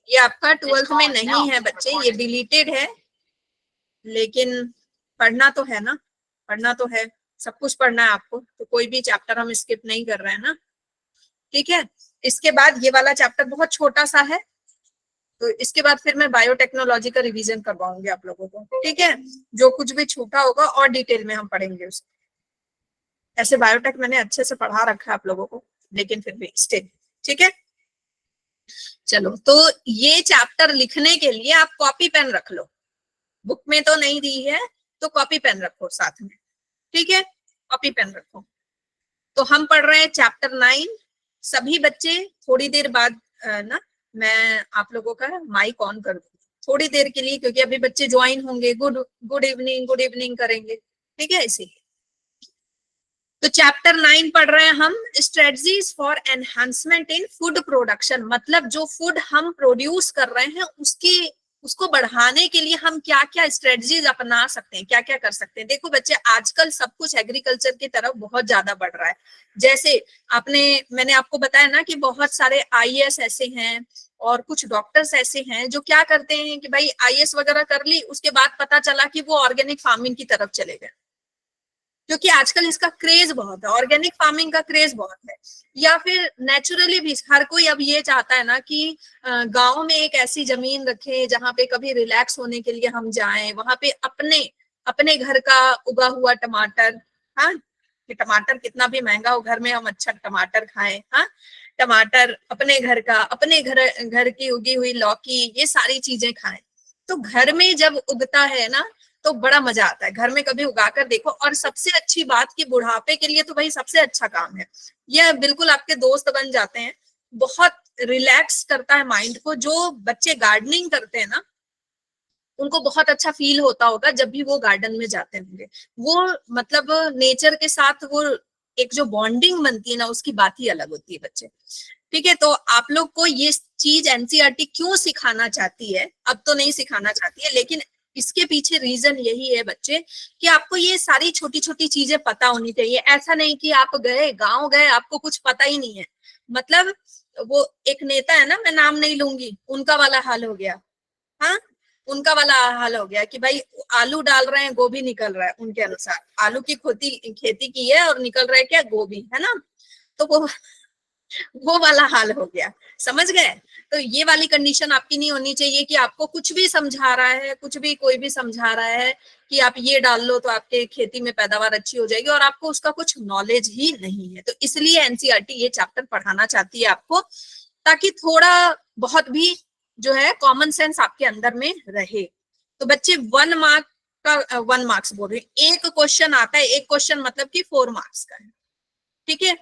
ये आपका 12th में नहीं है बच्चे, ये डिलीटेड है, लेकिन पढ़ना तो है ना, पढ़ना तो है, सब कुछ पढ़ना है आपको, तो कोई भी चैप्टर हम स्किप नहीं कर रहे हैं ना, ठीक है। इसके बाद ये वाला चैप्टर बहुत छोटा सा है, तो इसके बाद फिर मैं बायोटेक्नोलॉजी का रिवीजन करवाऊंगी आप लोगों को, ठीक है। जो कुछ भी छूटा होगा और डिटेल में हम पढ़ेंगे उसको। ऐसे बायोटेक मैंने अच्छे से पढ़ा रखा है आप लोगों को, लेकिन फिर भी स्टिल, ठीक है। चलो, तो ये चैप्टर लिखने के लिए आप कॉपी पेन रख लो, बुक में तो नहीं दी है, तो कॉपी पेन रखो साथ में, ठीक है, कॉपी पेन रखो। तो हम पढ़ रहे हैं चैप्टर 9। सभी बच्चे थोड़ी देर बाद ना मैं आप लोगों का माइक ऑन कर दूंगी थोड़ी देर के लिए, क्योंकि अभी बच्चे ज्वाइन होंगे, गुड इवनिंग करेंगे, ठीक है, इसीलिए। तो चैप्टर 9 पढ़ रहे हैं हम, strategies for enhancement in food production, मतलब जो फूड हम प्रोड्यूस कर रहे हैं उसको बढ़ाने के लिए हम क्या क्या स्ट्रेटजीज अपना सकते हैं, क्या क्या कर सकते हैं। देखो बच्चे, आजकल सब कुछ एग्रीकल्चर की तरफ बहुत ज्यादा बढ़ रहा है। जैसे मैंने आपको बताया ना कि बहुत सारे आईएएस ऐसे हैं और कुछ डॉक्टर्स ऐसे हैं जो क्या करते हैं कि भाई आईएएस वगैरह कर ली, उसके बाद पता चला कि वो ऑर्गेनिक फार्मिंग की तरफ चले गए, क्योंकि आजकल इसका क्रेज बहुत है, ऑर्गेनिक फार्मिंग का क्रेज बहुत है। या फिर नेचुरली भी हर कोई अब ये चाहता है ना कि गांव में एक ऐसी जमीन रखे जहां पे कभी रिलैक्स होने के लिए हम जाएं, वहां पे अपने अपने घर का उगा हुआ टमाटर, हाँ, कि टमाटर कितना भी महंगा हो, घर में हम अच्छा टमाटर खाएं, हाँ, टमाटर अपने घर का, अपने घर की उगी हुई लौकी, ये सारी चीजें खाएं। तो घर में जब उगता है ना, तो बड़ा मजा आता है, घर में कभी उगाकर देखो। और सबसे अच्छी बात कि बुढ़ापे के लिए तो भाई सबसे अच्छा काम है, यह बिल्कुल आपके दोस्त बन जाते हैं, बहुत रिलैक्स करता है माइंड को। जो बच्चे गार्डनिंग करते हैं ना, उनको बहुत अच्छा फील होता होगा जब भी वो गार्डन में जाते होंगे, वो मतलब नेचर के साथ वो एक जो बॉन्डिंग बनती है ना, उसकी बात ही अलग होती है बच्चे, ठीक है। तो आप लोग को ये चीज एनसीईआरटी क्यों सिखाना चाहती है, अब तो नहीं सिखाना चाहती है, लेकिन इसके पीछे रीजन यही है बच्चे कि आपको ये सारी छोटी छोटी चीजें पता होनी चाहिए। ऐसा नहीं कि आप गए गांव गए, आपको कुछ पता ही नहीं है। मतलब वो एक नेता है ना, मैं नाम नहीं लूंगी, उनका वाला हाल हो गया, हाँ, उनका वाला हाल हो गया कि भाई आलू डाल रहे हैं, गोभी निकल रहा है, उनके अनुसार आलू की खेती की है और निकल रहा है क्या, गोभी, है ना। तो वो वाला हाल हो गया, समझ गए। तो ये वाली कंडीशन आपकी नहीं होनी चाहिए कि आपको कुछ भी समझा रहा है, कुछ भी कोई भी समझा रहा है कि आप ये डाल लो तो आपके खेती में पैदावार अच्छी हो जाएगी, और आपको उसका कुछ नॉलेज ही नहीं है। तो इसलिए एनसीईआरटी ये चैप्टर पढ़ाना चाहती है आपको, ताकि थोड़ा बहुत भी जो है कॉमन सेंस आपके अंदर में रहे। तो बच्चे 1 मार्क का 1 मार्क्स बोल रहे हैं, एक क्वेश्चन आता है, एक क्वेश्चन मतलब कि 4 मार्क्स का है, ठीक है।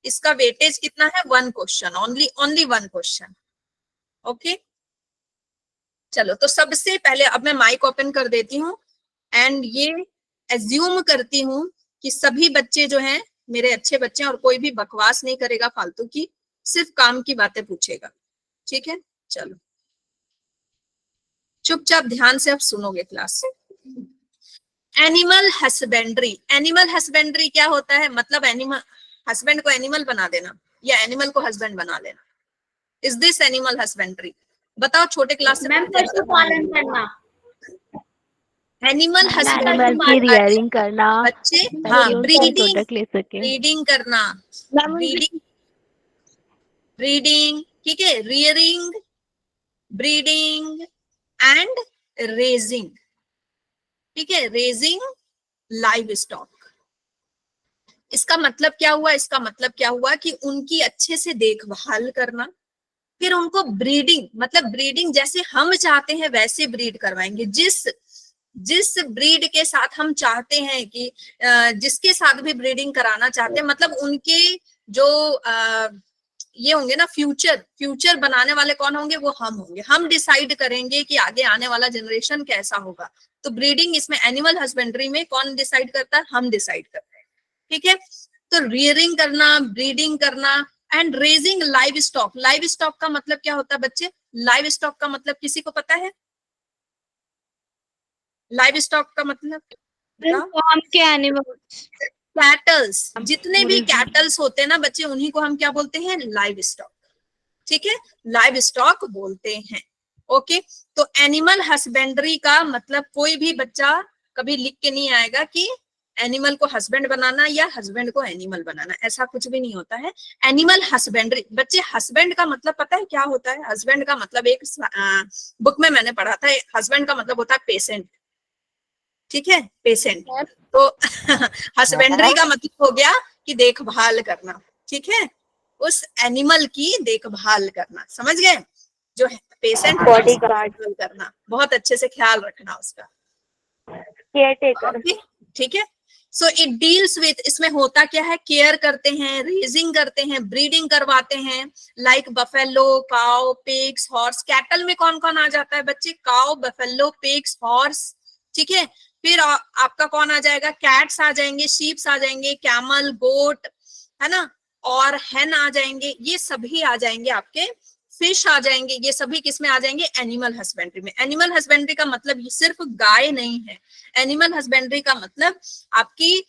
इसका वेटेज कितना है, 1 क्वेश्चन, ओनली 1 क्वेश्चन, ओके। चलो, तो सबसे पहले अब मैं माइक ओपन कर देती हूँ, एंड ये एज्यूम करती हूँ कि सभी बच्चे जो हैं मेरे अच्छे बच्चे, और कोई भी बकवास नहीं करेगा फालतू की, सिर्फ काम की बातें पूछेगा, ठीक है। चलो, चुपचाप ध्यान से अब सुनोगे क्लास। एनिमल हस्बेंड्री क्या होता है, मतलब एनिमल हस्बैंड को एनिमल बना देना, या एनिमल को हस्बैंड बना लेना। Is this animal husbandry? बताओ, छोटे क्लास से मैम पशुपालन करना, एनिमल एनिमल की हस्बेंड्री रियरिंग करना बच्चे, हाँ, ताकि उनसे हम ब्रीडिंग, प्रोडक्ट ले सके। ब्रीडिंग करना, ब्रीडिंग, ब्रीडिंग, ठीक है, रियरिंग, ब्रीडिंग एंड रेजिंग, ठीक है, रेजिंग लाइव स्टॉक। इसका मतलब क्या हुआ, इसका मतलब क्या हुआ कि उनकी अच्छे से देखभाल करना, फिर उनको ब्रीडिंग, मतलब ब्रीडिंग जैसे हम चाहते हैं वैसे ब्रीड करवाएंगे, जिस जिस ब्रीड के साथ हम चाहते हैं कि जिसके साथ भी ब्रीडिंग कराना चाहते हैं, मतलब उनके जो ये होंगे ना, फ्यूचर बनाने वाले कौन होंगे, वो हम होंगे। हम डिसाइड करेंगे कि आगे आने वाला जनरेशन कैसा होगा। तो ब्रीडिंग इसमें एनिमल हस्बेंड्री में कौन डिसाइड करता है, हम डिसाइड करते हैं, ठीक है। तो रियरिंग करना, ब्रीडिंग करना and raising live stock. Live stock का मतलब क्या होता है बच्चे, लाइव स्टॉक का मतलब किसी को पता है? लाइव स्टॉक का मतलब बताओ। फार्म के एनिमल्स, कैटल्स, जितने भी पूरे कैटल्स होते हैं ना बच्चे, उन्हीं को हम क्या बोलते हैं, लाइव स्टॉक, ठीक है, लाइव स्टॉक बोलते हैं। ओके, तो एनिमल हस्बेंड्री का मतलब कोई भी बच्चा कभी लिख के नहीं आएगा कि एनिमल को हस्बैंड बनाना या हस्बैंड को एनिमल बनाना, ऐसा कुछ भी नहीं होता है। एनिमल हस्बेंड्री, बच्चे हस्बैंड का मतलब पता है क्या होता है? हस्बैंड का मतलब एक बुक में मैंने पढ़ा था, हस्बैंड का मतलब होता है पेशेंट, ठीक है, पेशेंट। तो हस्बेंड्री का मतलब हो गया कि देखभाल करना, ठीक है, उस एनिमल की देखभाल करना, समझ गए? जो पेशेंट बॉडी गार्ड, करना, बहुत अच्छे से ख्याल रखना उसका, केयर टेकर। ठीक है। सो इट डील्स विथ, इसमें होता क्या है, केयर करते हैं, रेजिंग करते हैं, ब्रीडिंग करवाते हैं, like buffalo, cow, pigs, horse. Cattle में कौन कौन आ जाता है बच्चे? काउ, बफेलो, पिग्स, हॉर्स, ठीक है। फिर आपका कौन आ जाएगा? कैट्स आ जाएंगे, शीप्स आ जाएंगे, कैमल, गोट, है ना, और हेन आ जाएंगे, ये सभी आ जाएंगे आपके। फिश आ जाएंगे, ये सभी किस में आ जाएंगे? एनिमल हस्बेंड्री में। एनिमल हस्बेंड्री का मतलब ये सिर्फ गाय नहीं है, एनिमल हस्बेंड्री का मतलब आपकी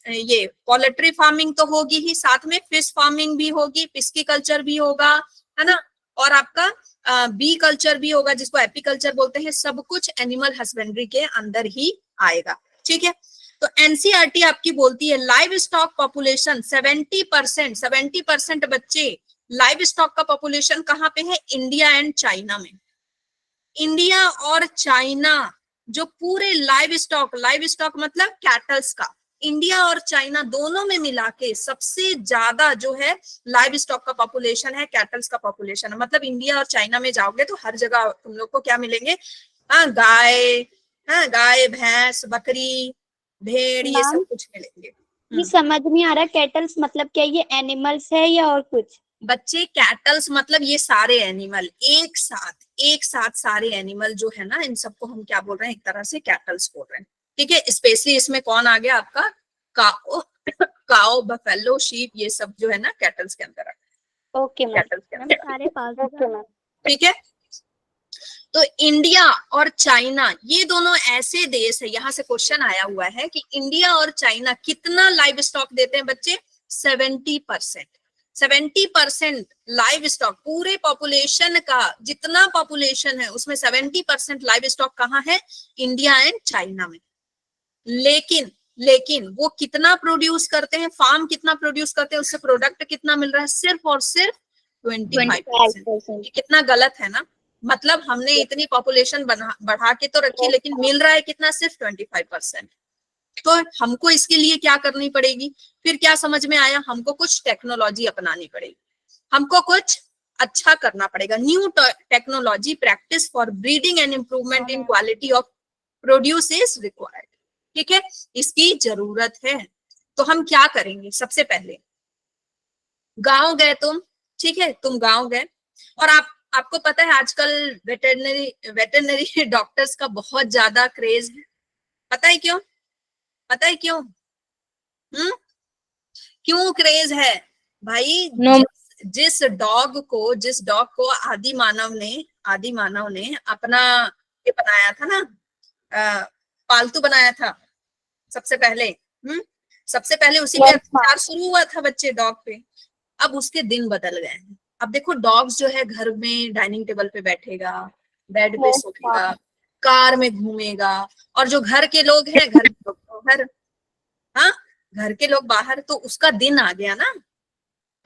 ये पोल्ट्री फार्मिंग तो होगी ही, साथ में फिश फार्मिंग भी होगी, पिस्कीकल्चर भी होगा, है ना, और आपका बी कल्चर भी होगा, जिसको एपीकल्चर बोलते हैं। सब कुछ एनिमल हस्बेंड्री के अंदर ही आएगा, ठीक है। तो एनसीईआरटी आपकी बोलती है लाइव स्टॉक पॉपुलेशन 70% बच्चे, लाइव स्टॉक का पॉपुलेशन कहाँ पे है? इंडिया एंड चाइना में। इंडिया और चाइना जो पूरे लाइव स्टॉक मतलब कैटल्स का, इंडिया और चाइना दोनों में मिला के सबसे ज्यादा जो है लाइव स्टॉक का पॉपुलेशन है, कैटल्स का पॉपुलेशन है। मतलब इंडिया और चाइना में जाओगे तो हर जगह तुम लोग को क्या मिलेंगे? हाँ, गाय, भैंस, बकरी, भेड़, ये सब कुछ मिलेंगे। ये समझ नहीं आ रहा, कैटल्स मतलब क्या, ये एनिमल्स है या और कुछ? बच्चे कैटल्स मतलब ये सारे एनिमल एक साथ सारे एनिमल जो है ना, इन सबको हम क्या बोल रहे हैं? एक तरह से कैटल्स बोल रहे हैं, ठीक है। स्पेशली इसमें कौन आ गया आपका? काओ, बफेलो, शीप, ये सब जो है ना कैटल्स के अंदर आ गया। ओके कैटल्स के अंदर, सारे पाल, ठीक है। तो इंडिया और चाइना ये दोनों ऐसे देश है, यहाँ से क्वेश्चन आया हुआ है कि इंडिया और चाइना कितना लाइव स्टॉक देते हैं बच्चे? 70% लाइव स्टॉक, पूरे पॉपुलेशन का जितना पॉपुलेशन है उसमें 70% लाइव स्टॉक कहाँ है? इंडिया एंड चाइना में। लेकिन वो कितना प्रोड्यूस करते हैं? फार्म कितना प्रोड्यूस करते हैं? उससे प्रोडक्ट कितना मिल रहा है? सिर्फ और सिर्फ 25%। ये कितना गलत है ना। मतलब हमने इतनी पॉपुलेशन बढ़ा के तो रखी, लेकिन मिल रहा है कितना? सिर्फ 25%। तो हमको इसके लिए क्या करनी पड़ेगी? फिर क्या समझ में आया? हमको कुछ टेक्नोलॉजी अपनानी पड़ेगी, हमको कुछ अच्छा करना पड़ेगा। New technology practice for breeding and improvement in quality of produce is required, ठीक है, इसकी जरूरत है। तो हम क्या करेंगे? सबसे पहले गांव गए तुम, ठीक है, तुम गांव गए और आपको पता है आजकल वेटरनरी डॉक्टर्स का बहुत ज्यादा क्रेज है। पता है क्यों? पता है क्यों? क्यों क्रेज है भाई? जिस डॉग को आदि मानव ने अपना ये बनाया था ना, पालतू बनाया था सबसे पहले, सबसे पहले उसी पे अत्याचार शुरू हुआ था बच्चे, डॉग पे। अब उसके दिन बदल गए हैं। अब देखो डॉग्स जो है घर में डाइनिंग टेबल पे बैठेगा, बेड पे सोएगा, कार में घूमेगा, और जो घर के लोग हैं घर के लोग बाहर, हाँ, घर के लोग बाहर। तो उसका दिन आ गया ना।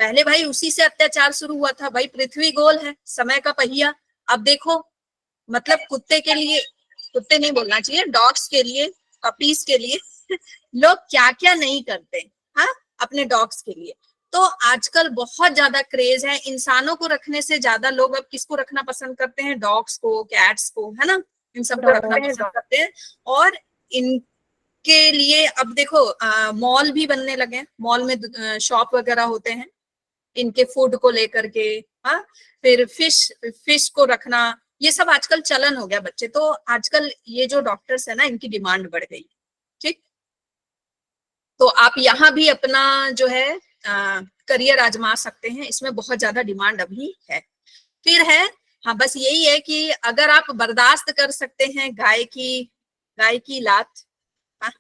पहले भाई उसी से अत्याचार शुरू हुआ था। भाई पृथ्वी गोल है, समय का पहिया। अब देखो, मतलब कुत्ते नहीं बोलना चाहिए, डॉग्स के लिए, पपीज के लिए लोग क्या क्या नहीं करते, हाँ, अपने डॉग्स के लिए। तो आजकल बहुत ज्यादा क्रेज है। इंसानों को रखने से ज्यादा लोग अब किसको रखना पसंद करते हैं? डॉग्स को, कैट्स को, है ना, इन सबको रखना पसंद करते हैं। और इनके लिए अब देखो मॉल भी बनने लगे हैं, मॉल में शॉप वगैरह होते हैं इनके फूड को लेकर के, हाँ, फिर फिश को रखना, ये सब आजकल चलन हो गया बच्चे। तो आजकल ये जो डॉक्टर्स है ना, इनकी डिमांड बढ़ गई, ठीक। तो आप यहाँ भी अपना जो है करियर आजमा सकते हैं, इसमें बहुत ज्यादा डिमांड अभी है। फिर है, हाँ, बस यही है कि अगर आप बर्दाश्त कर सकते हैं गाय की लात, हाँ,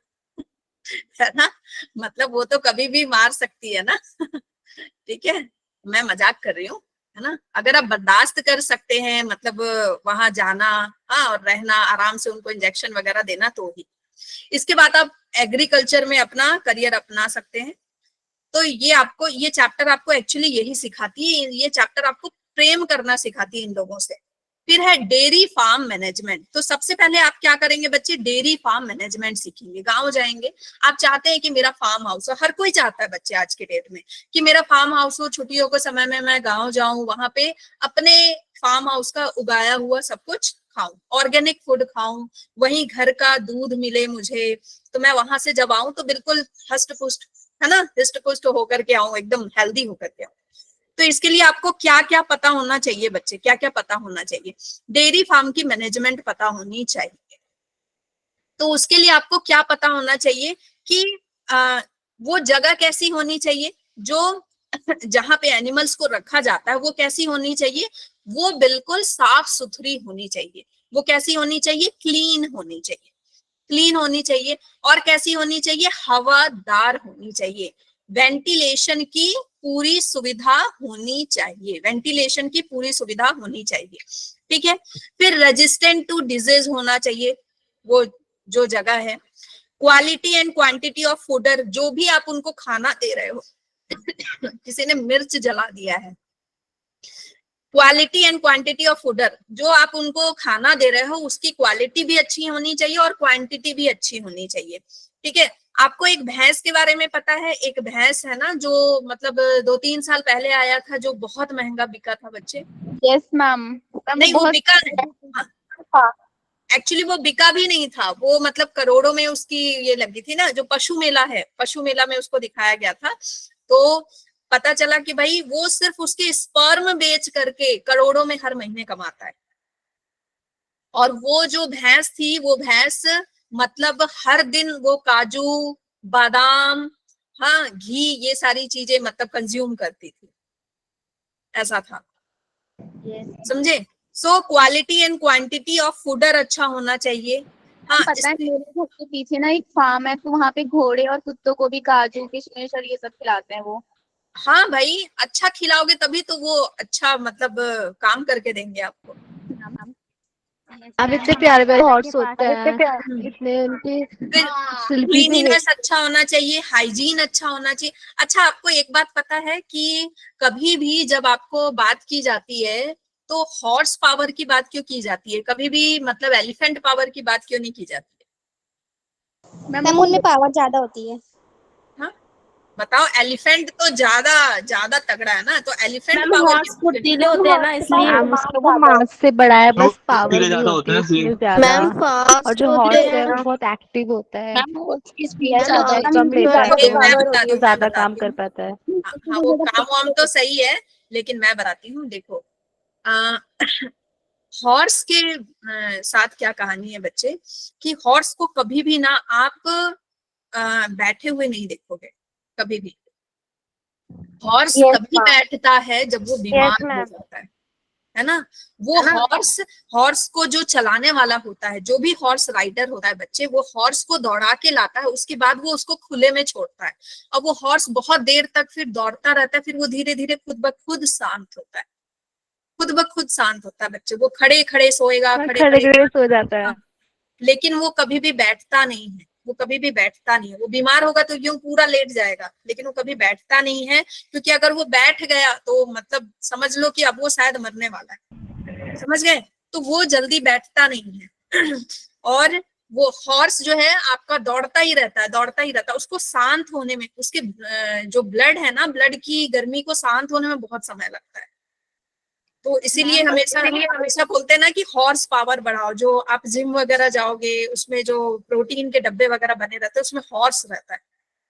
है ना, मतलब वो तो कभी भी मार सकती है ना ठीक है, मैं मजाक कर रही हूँ। है ना। अगर आप बर्दाश्त कर सकते हैं मतलब वहां जाना, हाँ, और रहना आराम से, उनको इंजेक्शन वगैरह देना, तो ही इसके बाद आप एग्रीकल्चर में अपना करियर अपना सकते हैं। तो ये चैप्टर आपको एक्चुअली यही सिखाती है, ये चैप्टर आपको प्रेम करना सिखाती है इन लोगों से। फिर है डेयरी फार्म मैनेजमेंट। तो सबसे पहले आप क्या करेंगे बच्चे, डेयरी फार्म मैनेजमेंट सीखेंगे। गांव जाएंगे, आप चाहते हैं कि मेरा फार्म हाउस हो, हर कोई चाहता है बच्चे आज के डेट में कि मेरा फार्म हाउस हो, छुट्टियों के समय में मैं गांव जाऊं, वहां पे अपने फार्म हाउस का उगाया हुआ सब कुछ खाऊं, ऑर्गेनिक फूड खाऊं, वहीं घर का दूध मिले मुझे, तो मैं वहां से जब आऊं तो बिल्कुल हष्ट पुष्ट, है ना, हृष्ट पुष्ट होकर के आऊं, एकदम हेल्दी होकर के आऊं। तो इसके लिए आपको क्या क्या पता होना चाहिए बच्चे, क्या क्या पता होना चाहिए, डेयरी फार्म की मैनेजमेंट पता होनी चाहिए। तो उसके लिए आपको क्या पता होना चाहिए कि वो जगह कैसी होनी चाहिए, जो जहां पे एनिमल्स को रखा जाता है वो कैसी होनी चाहिए, वो बिल्कुल साफ सुथरी होनी चाहिए। वो कैसी होनी चाहिए, क्लीन होनी चाहिए, क्लीन होनी चाहिए। और कैसी होनी चाहिए, हवादार होनी चाहिए। वेंटिलेशन की पूरी सुविधा होनी चाहिए, वेंटिलेशन की पूरी सुविधा होनी चाहिए, ठीक है। फिर रेजिस्टेंट टू डिजीज होना चाहिए वो जो जगह है। Quality and quantity of fodder, जो भी आप उनको खाना दे रहे हो किसी ने मिर्च जला दिया है, quality and quantity of fodder, जो आप उनको खाना दे रहे हो उसकी क्वालिटी भी अच्छी होनी चाहिए और क्वांटिटी भी अच्छी होनी चाहिए, ठीक है। आपको एक भैंस के बारे में पता है, एक भैंस है ना जो मतलब 2-3 साल पहले आया था, जो बहुत महंगा बिका था बच्चे। Yes ma'am. नहीं वो बिका, एक्चुअली वो बिका भी नहीं था, वो मतलब करोड़ों में उसकी ये लगी थी ना, जो पशु मेला है, पशु मेला में उसको दिखाया गया था। तो पता चला कि भाई वो सिर्फ उसके स्पर्म बेच करके करोड़ों में हर महीने कमाता है। और वो जो भैंस थी, वो भैंस मतलब हर दिन वो काजू, बादाम, हाँ, घी, ये सारी चीजें मतलब कंज्यूम करती थी, ऐसा था, समझे। So quality and quantity of fodder अच्छा होना चाहिए। हाँ, पता है मेरे घर के पीछे ना एक फार्म है, तो वहाँ पे घोड़े और कुत्तों को भी काजू किशमिश और ये सब खिलाते हैं वो। हाँ भाई, अच्छा खिलाओगे तभी तो वो अच्छा मतलब काम करके देंगे आपको। अब इतने प्यारे प्यारे हॉर्स होते हैं, इतने उनकी फिर सिल्की सी क्लीनिनेस अच्छा होना चाहिए, हाइजीन अच्छा होना चाहिए। अच्छा, आपको एक बात पता है कि कभी भी जब आपको बात की जाती है तो हॉर्स पावर की बात क्यों की जाती है, कभी भी मतलब एलिफेंट पावर की बात क्यों नहीं की जाती है? मैम उनमें पावर ज्यादा होती है। हाँ बताओ, एलिफेंट तो ज्यादा ज्यादा तगड़ा है ना, तो एलिफेंट मैम पावर हॉर्स फुर्तीले होते हैं ना, इसलिए मैम उसका वो मांस से बड़ा है, बस पावर फुर्तीले भी ज्यादा होती होते है हैं उसमें इसलिए। ज्यादा। मैम और फास्ट जो होते हॉर्स है हैं। वो बहुत एक्टिव होता है, मैम उसकी स्पीड स्पीड ज्यादा है, ज्यादा कम लेता है, एक मैं तो बताती वो हूँ, मैं ज्यादा काम बताती कर हूँ। पाता है। हाँ, वो काम वाम तो सही है, लेकिन मैं बताती हूँ, देखो हॉर्स के साथ क्या कहानी है बच्चे, कि हॉर्स को कभी भी ना आप बैठे हुए नहीं देखोगे, कभी भी। हॉर्स यस तभी मैम। बैठता है जब वो यस बीमार हो मैम। जाता है ना। वो हॉर्स, हॉर्स को जो चलाने वाला होता है, जो भी हॉर्स राइडर होता है बच्चे, वो हॉर्स को दौड़ा के लाता है, उसके बाद वो उसको खुले में छोड़ता है। और वो हॉर्स बहुत देर तक फिर दौड़ता रहता है, फिर वो धीरे धीरे खुद ब खुद शांत होता है, खुद ब खुद शांत होता है बच्चे। वो खड़े खड़े सोएगा, खड़े खड़े खड़े, खड़े सो जाता है। लेकिन वो कभी भी बैठता नहीं है, वो कभी भी बैठता नहीं है। वो बीमार होगा तो यूं पूरा लेट जाएगा, लेकिन वो कभी बैठता नहीं है, क्योंकि अगर वो बैठ गया तो मतलब समझ लो कि अब वो शायद मरने वाला है, समझ गए। तो वो जल्दी बैठता नहीं है और वो हॉर्स जो है आपका दौड़ता ही रहता है, दौड़ता ही रहता है। उसको शांत होने में, उसके जो ब्लड है ना, ब्लड की गर्मी को शांत होने में बहुत समय लगता है। तो इसीलिए हमेशा हमेशा बोलते हैं ना कि हॉर्स पावर बढ़ाओ। जो आप जिम वगैरह जाओगे, उसमें जो प्रोटीन के डब्बे वगैरह बने रहते हैं, उसमें हॉर्स रहता है,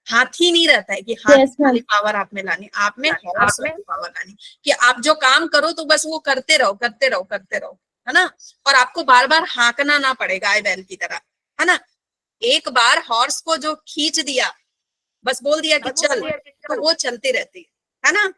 हाथी नहीं रहता है कि हाथी वाली पावर आप में लानी, आप में हॉर्स वाली पावर लानी, कि आप जो काम करो तो बस वो करते रहो, करते रहो, करते रहो, है ना। और आपको बार बार हाँकना ना पड़े गाय बैल की तरह, है ना। एक बार हॉर्स को जो खींच दिया, बस बोल दिया कि चल, तो वो चलती रहती है ना,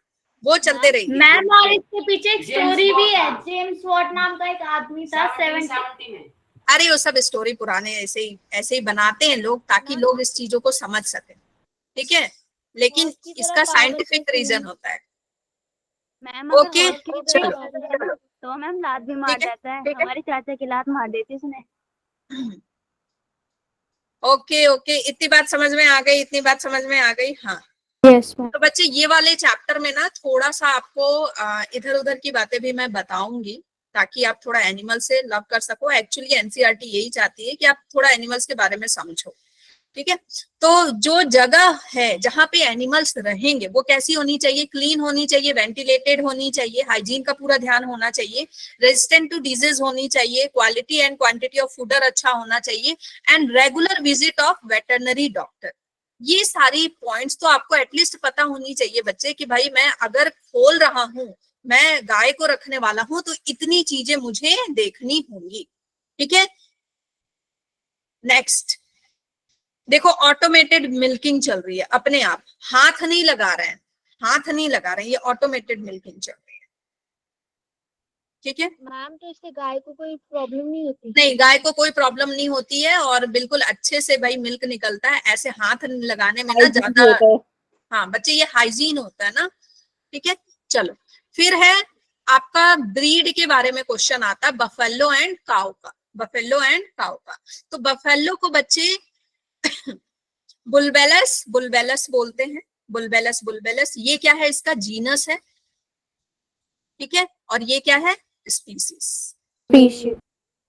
वो चलते रहेगी। मैम और इसके पीछे एक स्टोरी भी है, जेम्स वॉट नाम का एक आदमी था 70 में। अरे वो सब स्टोरी पुराने ऐसे ही बनाते हैं लोग, ताकि लोग इस चीजों को समझ सके, ठीक है। लेकिन इसका साइंटिफिक रीजन होता है। मैम ओके, चलो तो मैम लात भी मार ठीक है, देता है, हमारे चाचा की लात मार देती उसने। ओके ओके, इतनी बात समझ में आ गई, इतनी बात समझ में आ गई। हाँ, यस मैम। तो बच्चे ये वाले चैप्टर में ना थोड़ा सा आपको इधर उधर की बातें भी मैं बताऊंगी, ताकि आप थोड़ा एनिमल से लव कर सको। एक्चुअली एनसीईआरटी यही चाहती है कि आप थोड़ा एनिमल्स के बारे में समझो, ठीक है। तो जो जगह है जहाँ पे एनिमल्स रहेंगे वो कैसी होनी चाहिए? क्लीन होनी चाहिए, वेंटिलेटेड होनी चाहिए, हाइजीन का पूरा ध्यान होना चाहिए, रेजिस्टेंट टू डिजीज होनी चाहिए, quality and quantity of fodder अच्छा होना चाहिए, and regular visit of veterinary doctor. ये सारी पॉइंट्स तो आपको एटलीस्ट पता होनी चाहिए बच्चे, कि भाई मैं अगर खोल रहा हूं, मैं गाय को रखने वाला हूं, तो इतनी चीजें मुझे देखनी होंगी, ठीक है। नेक्स्ट देखो, ऑटोमेटेड मिल्किंग चल रही है अपने आप, हाथ नहीं लगा रहे हैं, हाथ नहीं लगा रहे हैं, ये ऑटोमेटेड मिल्किंग चल रही है, ठीक है। मैम तो इससे गाय को कोई प्रॉब्लम नहीं होती? नहीं, गाय को कोई प्रॉब्लम नहीं होती है, और बिल्कुल अच्छे से भाई मिल्क निकलता है, ऐसे हाथ लगाने में ना ज्यादा। हाँ बच्चे, ये हाइजीन होता है ना, ठीक है। चलो, फिर है आपका ब्रीड के बारे में क्वेश्चन आता है, बफेलो एंड काउ का। बफेलो एंड काउ का, तो बफेलो को बच्चे बुलबेलस बुलबेलस बोलते हैं, बुलबेलस बुलबेलस। ये क्या है? इसका जीनस है, ठीक है, और ये क्या है? स्पीसीज,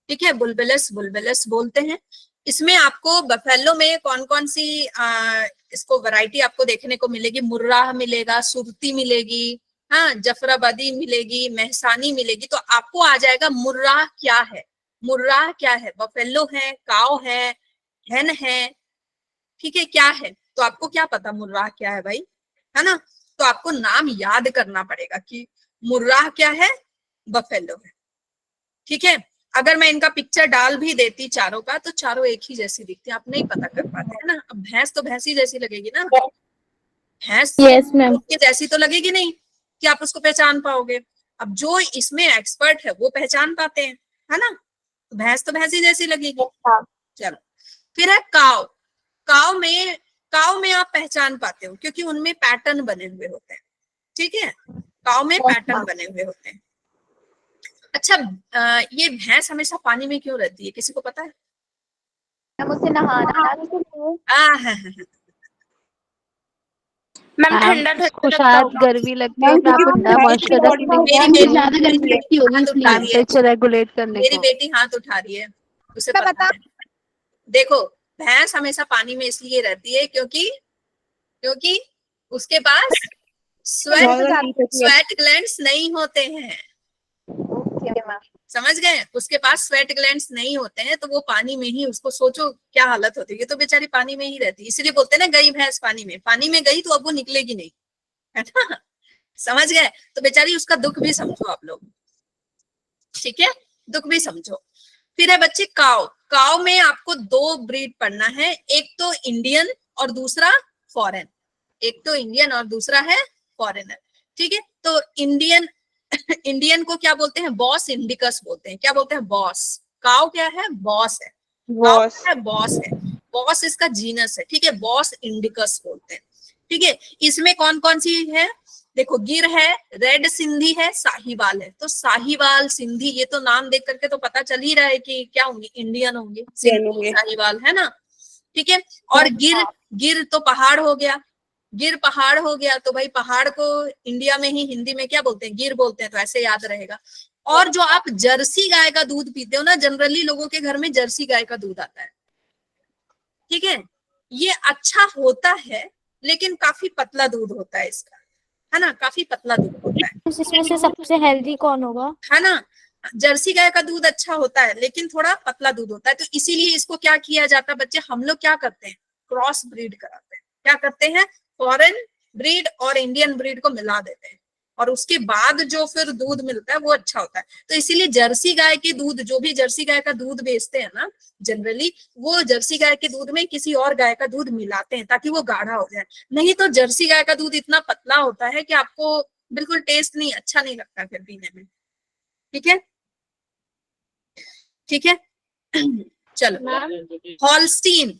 ठीक है। बुलबेलस बुलबेलस बोलते हैं। इसमें आपको बफेलो में कौन कौन सी इसको वैरायटी आपको देखने को मिलेगी? मुर्राह मिलेगा, सुरती मिलेगी, हाँ, जफराबादी मिलेगी, महसानी मिलेगी। तो आपको आ जाएगा मुर्राह क्या है, मुर्राह क्या है। बफेलो है, काव है, हेन है, ठीक है, क्या है? तो आपको क्या पता मुर्राह क्या है भाई, है ना। तो आपको नाम याद करना पड़ेगा कि मुर्राह क्या है, बफेलो है, ठीक है। अगर मैं इनका पिक्चर डाल भी देती चारों का, तो चारों एक ही जैसी दिखती है, आप नहीं पता कर पाते, है ना। अब भैंस तो भैंस ही जैसी लगेगी ना, भैंस यस मैम। के जैसी तो लगेगी नहीं कि आप उसको पहचान पाओगे। अब जो इसमें एक्सपर्ट है वो पहचान पाते हैं, है ना। भैंस तो भैंस ही जैसी लगेगी। चलो, फिर है काव। काव में, काव में आप पहचान पाते हो क्योंकि उनमें पैटर्न बने हुए होते हैं, ठीक है। काव में पैटर्न बने हुए होते हैं। अच्छा, ये भैंस हमेशा पानी में क्यों रहती है, किसी को पता है? हम उससे नहाना मैम ठंडा उसको शायद गर्मी लगती है, अपने आप ठंडा मॉइस्चराइजर ज्यादा गर्मी लगती होगी हाथ उठा रही है, टेम्परेचर रेगुलेट करने मेरी को। बेटी हाथ उठा रही है, उसे पता है। देखो, भैंस हमेशा पानी में इसलिए रहती है क्योंकि क्योंकि उसके पास स्वेट ग्लैंड्स नहीं होते हैं, समझ गए। उसके पास स्वेट ग्लैंड्स नहीं होते हैं, तो वो पानी में ही, उसको सोचो क्या हालत होती है, तो बेचारी पानी में ही रहती है। इसलिए बोलते हैं ना, गई भैंस पानी में, पानी में गई तो अब वो निकलेगी नहीं, है ना, समझ गए। तो बेचारी उसका दुख भी समझो आप लोग, ठीक है, दुख भी समझो। फिर है बच्चे काव। काव में आपको दो ब्रीड पढ़ना है, एक तो इंडियन और दूसरा फॉरेन। एक तो इंडियन और दूसरा है फॉरेनर, ठीक है। तो इंडियन इंडियन को क्या बोलते हैं? बॉस इंडिकस बोलते हैं। क्या बोलते हैं? बॉस। काव क्या है? बॉस है। काव क्या है? बॉस है। बॉस इसका जीनस है, ठीक है, बॉस इंडिकस बोलते हैं, ठीक है। इसमें कौन कौन सी है? देखो, गिर है, रेड सिंधी है, साहीवाल है। तो साहीवाल, सिंधी, ये तो नाम देख करके तो पता चल ही रहा है कि क्या होंगे, इंडियन होंगे, सिंधी साहीवाल, है ना, ठीक है। और गिर, गिर तो पहाड़ हो गया, गिर पहाड़ हो गया। तो भाई पहाड़ को इंडिया में ही हिंदी में क्या बोलते हैं? गिर बोलते हैं, तो ऐसे याद रहेगा। और जो आप जर्सी गाय का दूध पीते हो ना, जनरली लोगों के घर में जर्सी गाय का दूध आता है, ठीक है। ये अच्छा होता है, लेकिन काफी पतला दूध होता है इसका, है ना, काफी पतला दूध होता है, इसमें से सबसे हेल्दी कौन होगा? है ना। जर्सी गाय का दूध अच्छा होता है, लेकिन थोड़ा पतला दूध होता है। तो इसीलिए इसको क्या किया जाता है बच्चे, हम लोग क्या करते हैं? क्रॉस ब्रीड कराते हैं। क्या करते हैं? फॉरेन ब्रीड और इंडियन ब्रीड को मिला देते हैं, और उसके बाद जो फिर दूध मिलता है वो अच्छा होता है। तो इसीलिए जर्सी गाय के दूध, जो भी जर्सी गाय का दूध बेचते हैं ना, जनरली वो जर्सी गाय के दूध में किसी और गाय का दूध मिलाते हैं ताकि वो गाढ़ा हो जाए। नहीं तो जर्सी गाय का दूध इतना पतला होता है कि आपको बिल्कुल टेस्ट नहीं, अच्छा नहीं लगता फिर पीने में, ठीक है, ठीक है। चलो, हॉलस्टीन।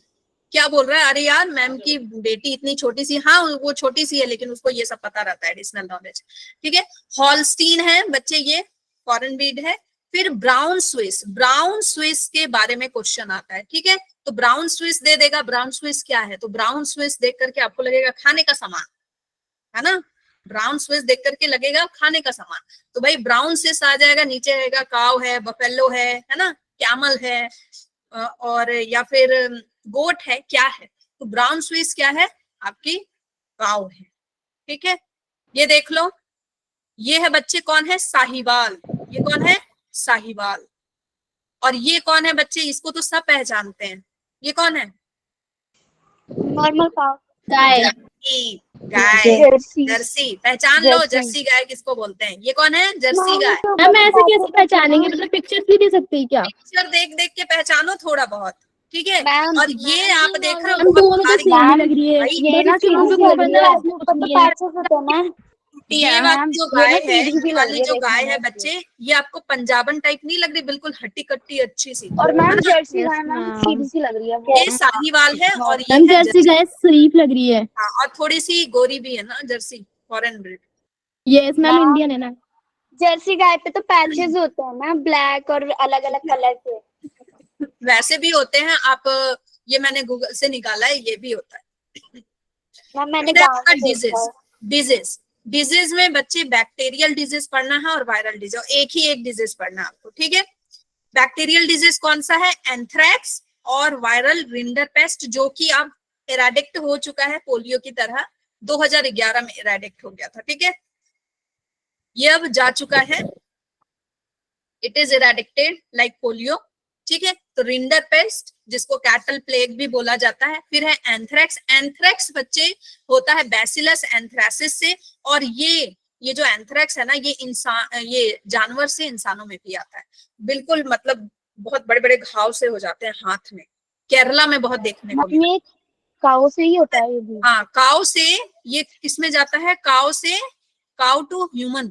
क्या बोल रहा है? अरे यार मैम की बेटी इतनी छोटी सी, हाँ वो छोटी सी है लेकिन उसको ये सब पता रहता है, एडिशनल नॉलेज। ठीक है, हॉलस्टीन है बच्चे, ये फॉरेन ब्रीड है। फिर ब्राउन स्विस, ब्राउन स्विस के बारे में क्वेश्चन आता है। ठीक है, तो ब्राउन स्विस दे देगा, ब्राउन स्विस क्या है, तो ब्राउन स्विस देख करके आपको लगेगा खाने का सामान, है ना, ब्राउन स्विस देख करके लगेगा खाने का सामान। तो भाई ब्राउन स्विस आ जाएगा, नीचे रहेगा काव है, बफेलो है ना, कैमल है, और या फिर गोट है, क्या है, तो ब्राउन स्विस क्या है, आपकी काव है। ठीक है, ये देख लो, ये है बच्चे कौन है, साहिवाल। ये कौन है, साहिवाल। और ये कौन है बच्चे, इसको तो सब पहचानते हैं, ये कौन है, नॉर्मल काउ, गाय, जर्सी गाय, जर्सी, जर्सी पहचान लो, जर्सी। जर्सी गाय किसको बोलते हैं, ये कौन है, जर्सी गाय। मैम ऐसे कैसे पहचानेंगे, मतलब पिक्चर्स भी दे सकते हैं क्या? पिक्चर देख देख के पहचानो थोड़ा बहुत। ठीक है, मैम, और ये आप देख रहे हो हम दोनों तो बहुत सेम ही मैम, लग रही है, भाई, ये ना बस इसके मुंह पे सीधी कुछ लग रही बंदा है, है, इसमें कुछ ऊपर तो नहीं है। पैचेस होते हैं ना। ये वाली जो गाय है, सीधी ये लग वाली रही है जो गाय देखने है में। बच्चे, ये आपको पंजाबन टाइप नहीं लग रही, बिल्कुल हट्टी कट्टी अच्छी सी, और है मैम ना? जर्सी Yes, गाय मैम ma'am. सीधी सी लग रही है वो। ये साहीवाल है और ये मैम है जर्सी जर्सी। गाय शरीफ लग रही है। हाँ, और थोड़ी सी गोरी भी है ना Jersey, foreign breed. Yes ma'am, ma'am, Indian है ना। जर्सी गाय पे तो पैचेस होते हैं ना, ब्लैक और अलग अलग कलर के। वैसे भी होते हैं, आप ये मैंने गूगल से निकाला है, ये भी होता है। मैम मैंने फिर है गाँव आपका में देखा डिजीज, है। डिजीज, डिजीज में बच्चे बैक्टीरियल डिजीज पढ़ना है और वायरल डिजीज, एक ही एक डिजीज पढ़ना है आपको। ठीक है, बैक्टीरियल डिजीज कौन सा है, एंथ्रैक्स और वायरल रिंडरपेस्ट, जो कि अब इरेडिक्ट हो चुका है पोलियो की तरह, 2011 में इरेडिक्ट हो गया था। ठीक है, ये अब जा चुका है, इट इज इरेडिक्टेड लाइक पोलियो। ठीक है, तो रिंडर पेस्ट जिसको कैटल प्लेग भी बोला जाता है। फिर है एंथ्रैक्स, एंथ्रैक्स बच्चे होता है बैसिलस एंथ्रासिस से, और ये जो एंथ्रैक्स है ना, ये इंसान, ये जानवर से इंसानों में भी आता है। बिल्कुल मतलब बहुत बड़े बड़े घाव से हो जाते हैं हाथ में, केरला में बहुत देखने को मैम मिला। ये काऊ से ही होता है ये भी। हाँ, काउ से, ये किसमें जाता है, काउ से, cow to human,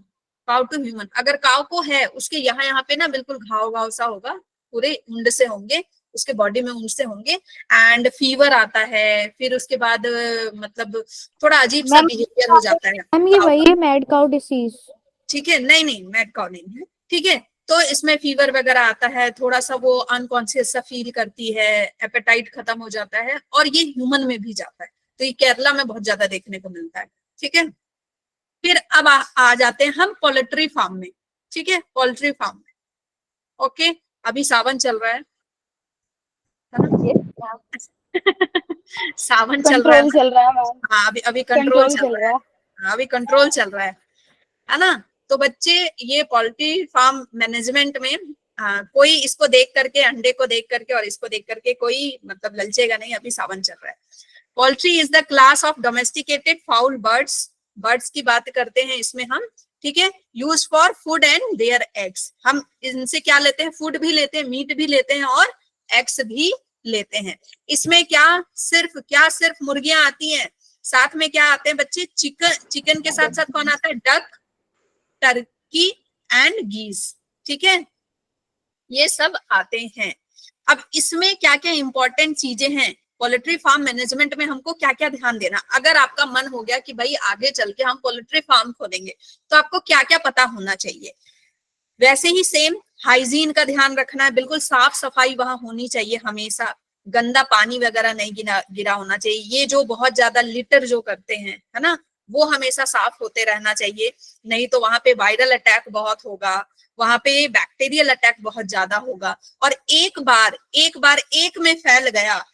cow to human. अगर काउ को है, उसके यहाँ पे ना बिल्कुल घाव घाव सा होगा, पूरे ऊंड से होंगे, उसके बॉडी में ऊंड से होंगे, एंड फीवर आता है। फिर उसके बाद मतलब थोड़ा अजीब सा बिहेवियर हो जाता है मैम ये काऊ वही का। है मैड काउ डिसीज। ठीक है, नहीं नहीं मैड काउ नहीं है। ठीक है, तो इसमें फीवर वगैरह आता है, थोड़ा सा वो अनकॉन्शियस सा फील करती है, एपेटाइट खत्म हो जाता है, और ये ह्यूमन में भी जाता है। तो ये केरला में बहुत ज्यादा देखने को मिलता है। ठीक है, फिर अब आ जाते हैं हम पोल्ट्री फार्म में। ठीक है, पोल्ट्री फार्म में, ओके, अभी सावन चल रहा है ना? सावन चल रहा है कंट्रोल ना? चल रहा है मैम, हाँ, अभी अभी कंट्रोल कंट्रोल चल रहा है। हाँ, अभी कंट्रोल चल रहा है ना? तो बच्चे ये पोल्ट्री फार्म मैनेजमेंट में कोई इसको देख करके, अंडे को देख करके और इसको देख करके कोई मतलब ललचेगा नहीं, अभी सावन चल रहा है। Poultry is the class of domesticated foul birds, birds की बात करते हैं इसमें हम। ठीक है, use for food and their eggs, हम इनसे क्या लेते हैं, फूड भी लेते हैं, मीट भी लेते हैं और एग्स भी लेते हैं। इसमें सिर्फ मुर्गियां आती हैं, साथ में क्या आते हैं बच्चे, चिकन के साथ साथ कौन आता है, डक, टर्की एंड गीज। ठीक है, ये सब आते हैं। अब इसमें क्या क्या इंपॉर्टेंट चीजें हैं, पोल्ट्री फार्म मैनेजमेंट में हमको क्या क्या ध्यान देना। अगर आपका मन हो गया कि भाई आगे चल के हम पोल्ट्री फार्म खोलेंगे, तो आपको क्या क्या पता होना चाहिए। वैसे ही सेम हाइजीन का ध्यान रखना है, बिल्कुल साफ सफाई वहां होनी चाहिए हमेशा, गंदा पानी वगैरह नहीं गिरा होना चाहिए। ये जो बहुत ज्यादा लिटर जो करते हैं, है ना, वो हमेशा साफ होते रहना चाहिए, नहीं तो वहां पे वायरल अटैक बहुत होगा, वहां पे बैक्टीरियल अटैक बहुत ज्यादा होगा। और एक बार एक में फैल गया,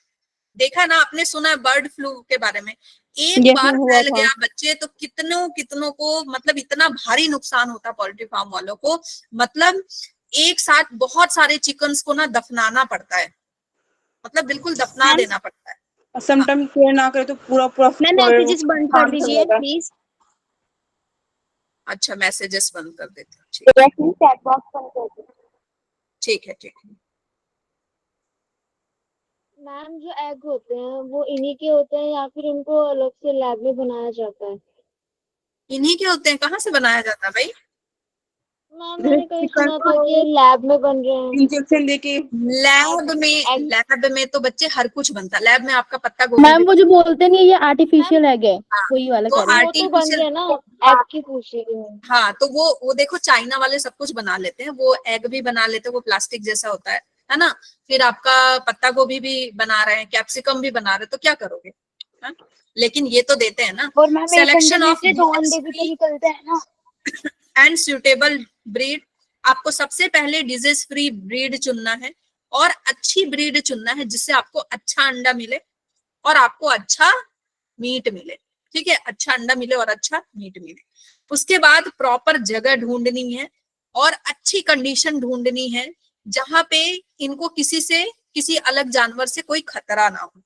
देखा ना आपने, सुना बर्ड फ्लू के बारे में, एक ये बार हुआ फैल था। गया बच्चे, तो कितनों को मतलब इतना भारी नुकसान होता पोल्ट्री फार्म वालों को। मतलब एक साथ बहुत सारे चिकन्स को ना दफनाना पड़ता है, मतलब बिल्कुल दफना देना पड़ता है। समटाइम केयर ना करे तो पूरा पूरा मैम मैसेजेस बंद कर दीजिए प्लीज। अच्छा, मैसेजेस बंद कर देते हैं, ठीक है, चैट बॉक्स बंद कर दीजिए। ठीक है, ठीक है। मैम जो एग होते हैं वो इन्हीं के होते हैं या फिर उनको अलग से लैब में बनाया जाता है? इन्हीं के होते हैं, कहाँ से बनाया जाता है भाई? मैम मैंने कहीं सुना था कि लैब में बन रहे हैं। इंजेक्शन देके लैब में तो बच्चे हर कुछ बनता है। लैब में आपका पत्ता गोभी मैम वो जो बोलते नहीं है ये आर्टिफिशियल एग है, हाँ, वही वाला तो कह रही हूँ। वो तो बन रहे हैं ना, एग की पूछ रही हूँ। हाँ, तो वो देखो चाइना वाले सब कुछ बना लेते हैं, वो एग भी बना लेते हैं, वो प्लास्टिक जैसा होता है ना। फिर आपका पत्ता गोभी भी बना रहे हैं, कैप्सिकम भी बना रहे हैं, तो क्या करोगे? हाँ? लेकिन ये तो देते हैं ना। और मैम एक अंडे सिलेक्शन में ऑफ से 2 अंडे भी तो निकलते हैं ना। एंड सुटेबल ब्रीड, आपको सबसे पहले डिजीज फ्री ब्रीड चुनना है और अच्छी ब्रीड चुनना है जिससे आपको अच्छा अंडा मिले और आपको अच्छा मीट मिले। ठीक है, अच्छा अंडा मिले और अच्छा मीट मिले। उसके बाद प्रॉपर जगह ढूंढनी है और अच्छी कंडीशन ढूंढनी है जहां पे इनको किसी अलग जानवर से कोई खतरा ना हो।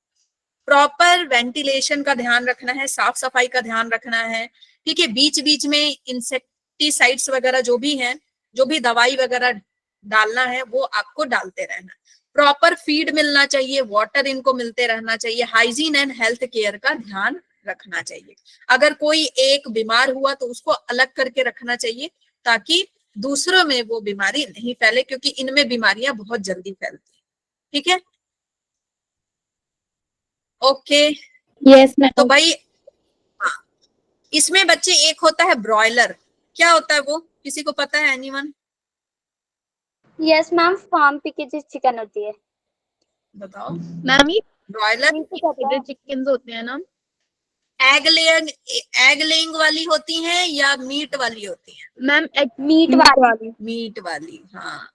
प्रॉपर वेंटिलेशन का ध्यान रखना है, साफ सफाई का ध्यान रखना है। ठीक है, बीच बीच में इंसेक्टिसाइड्स वगैरह जो भी हैं, जो भी दवाई वगैरह डालना है वो आपको डालते रहना। प्रॉपर फीड मिलना चाहिए, वाटर इनको मिलते रहना चाहिए, हाइजीन एंड हेल्थ केयर का ध्यान रखना चाहिए। अगर कोई एक बीमार हुआ तो उसको अलग करके रखना चाहिए ताकि दूसरों में वो बीमारी नहीं फैले, क्योंकि इनमें बीमारियां बहुत जल्दी फैलती है। ठीक है, ओके। यस तो मैम। भाई हाँ, इसमें बच्चे एक होता है ब्रॉयलर। क्या होता है वो, किसी को पता है? Anyone? Yes ma'am, farm package chicken होती है। बताओ। मैम ये ब्रॉयलर चिकन होते हैं ना, एग लेइंग वाली होती हैं या मीट वाली होती हैं? मैम मीट वाली। मीट वाली, हाँ।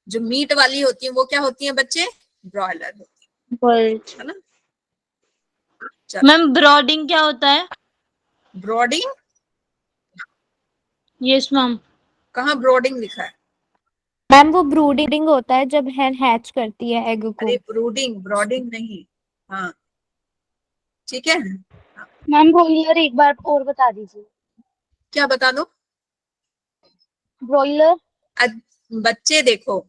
जो मीट वाली होती है वो क्या होती है बच्चे? ब्रॉयलर होती है ना। मैम ब्रॉडिंग क्या होता है? ब्रॉडिंग? Yes ma'am. कहाँ ब्रॉडिंग लिखा है? मैम वो ब्रूडिंग होता है जब hen हैच करती है एग को। अरे ब्रूडिंग, ब्रॉडिंग नहीं। हाँ, ठीक है। मैम ब्रॉयलर एक बार और बता दीजिए। क्या बता दो? ब्रॉयलर। बच्चे देखो,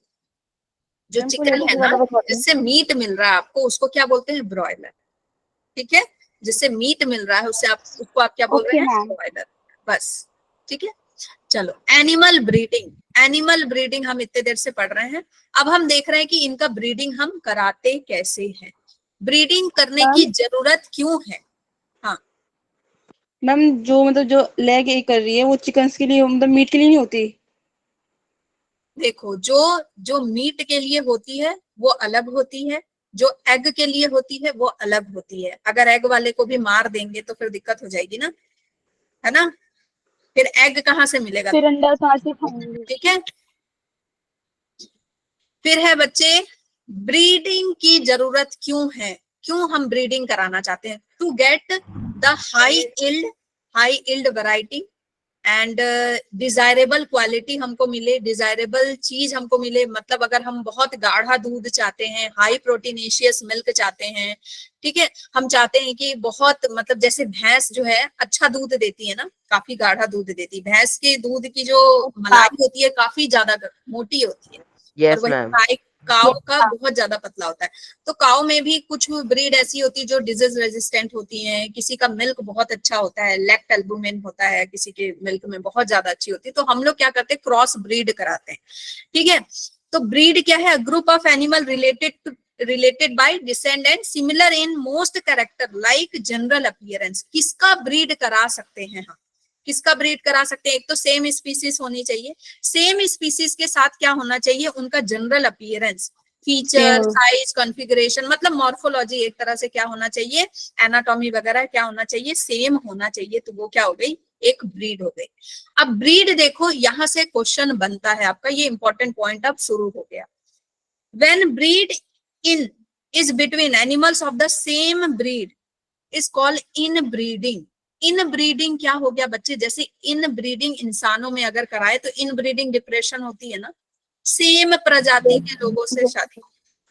जो मैम चिकन है ना जिससे मीट मिल रहा है आपको, उसको क्या बोलते हैं? ब्रॉयलर। ठीक है, जिससे मीट मिल रहा है उसको आप क्या बोल रहे हैं? ब्रॉयलर। बस, ठीक है। चलो, एनिमल ब्रीडिंग। एनिमल ब्रीडिंग हम इतने देर से पढ़ रहे हैं। अब हम देख रहे हैं कि इनका ब्रीडिंग हम कराते कैसे हैं, ब्रीडिंग करने की जरूरत क्यों है। हाँ मैम, जो लेग एक कर रही है वो चिकन के लिए, मतलब मीट के लिए नहीं होती। देखो, जो मीट के लिए होती है वो अलग होती है, जो एग के लिए होती है वो अलग होती है। अगर एग वाले को भी मार देंगे तो फिर दिक्कत हो जाएगी ना, है ना। फिर एग कहाँ से मिलेगा? फिर अंडा कहाँ से खाएंगे? ठीक है। फिर है बच्चे, ब्रीडिंग की जरूरत क्यों है, क्यों हम ब्रीडिंग कराना चाहते हैं? To get the high yield variety and desirable quality हमको मिले, डिजायरेबल चीज हमको मिले। मतलब अगर हम बहुत गाढ़ा दूध चाहते हैं, हाई प्रोटीनेशियस मिल्क चाहते हैं, ठीक है, हम चाहते हैं कि बहुत, मतलब जैसे भैंस जो है अच्छा दूध देती है ना, काफी गाढ़ा दूध देती है। भैंस के दूध की जो मलाई होती है काफी ज्यादा मोटी होती है, और वही काव का बहुत ज्यादा पतला होता है। तो काव में भी कुछ ब्रीड ऐसी होती है जो डिजीज रेजिस्टेंट होती है, किसी का मिल्क बहुत अच्छा होता है, लैक्ट एल्बुमिन होता है, किसी के मिल्क में बहुत ज्यादा अच्छी होती है। तो हम लोग क्या करते हैं? क्रॉस ब्रीड कराते हैं। ठीक है, तो ब्रीड क्या है? Group of animal related by descendant similar in most character like general appearance. किसका ब्रीड करा सकते हैं हम? किसका ब्रीड करा सकते हैं? एक तो सेम स्पीसीज होनी चाहिए। सेम स्पीसीज के साथ क्या होना चाहिए? उनका general appearance, feature, size, configuration, मतलब मॉर्फोलॉजी एक तरह से क्या होना चाहिए? एनाटॉमी वगैरह क्या होना चाहिए? सेम होना चाहिए। तो वो क्या हो गई? एक ब्रीड हो गई। अब ब्रीड देखो, यहां से क्वेश्चन बनता है आपका, ये इंपॉर्टेंट पॉइंट अब शुरू हो गया। When breed in is between animals of the same breed is called in breeding. In breeding क्या हो गया बच्चे? जैसे इन ब्रीडिंग इंसानों में अगर कराए तो इन ब्रीडिंग डिप्रेशन होती है ना, सेम प्रजाति के लोगों से शादी,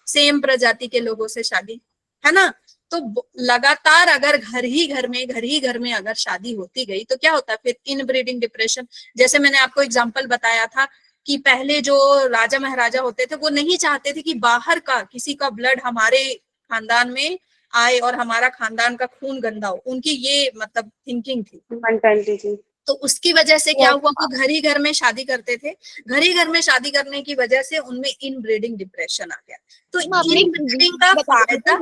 सेम प्रजाति के लोगों से शादी, है ना। तो लगातार अगर घर ही घर में अगर शादी होती गई तो क्या होता है? फिर इन ब्रीडिंग डिप्रेशन। जैसे मैंने आपको एग्जांपल बताया था कि पहले जो राजा महाराजा होते थे वो नहीं चाहते थे कि बाहर का किसी का ब्लड हमारे खानदान में आए और हमारा खानदान का खून गंदा हो। उनकी ये मतलब थिंकिंग थी। तो उसकी वजह से क्या हुआ, वो घर ही घर में शादी करते थे, घर ही घर में शादी करने की वजह से उनमें इनब्रीडिंग डिप्रेशन आ गया। तो इनब्रीडिंग का फायदा,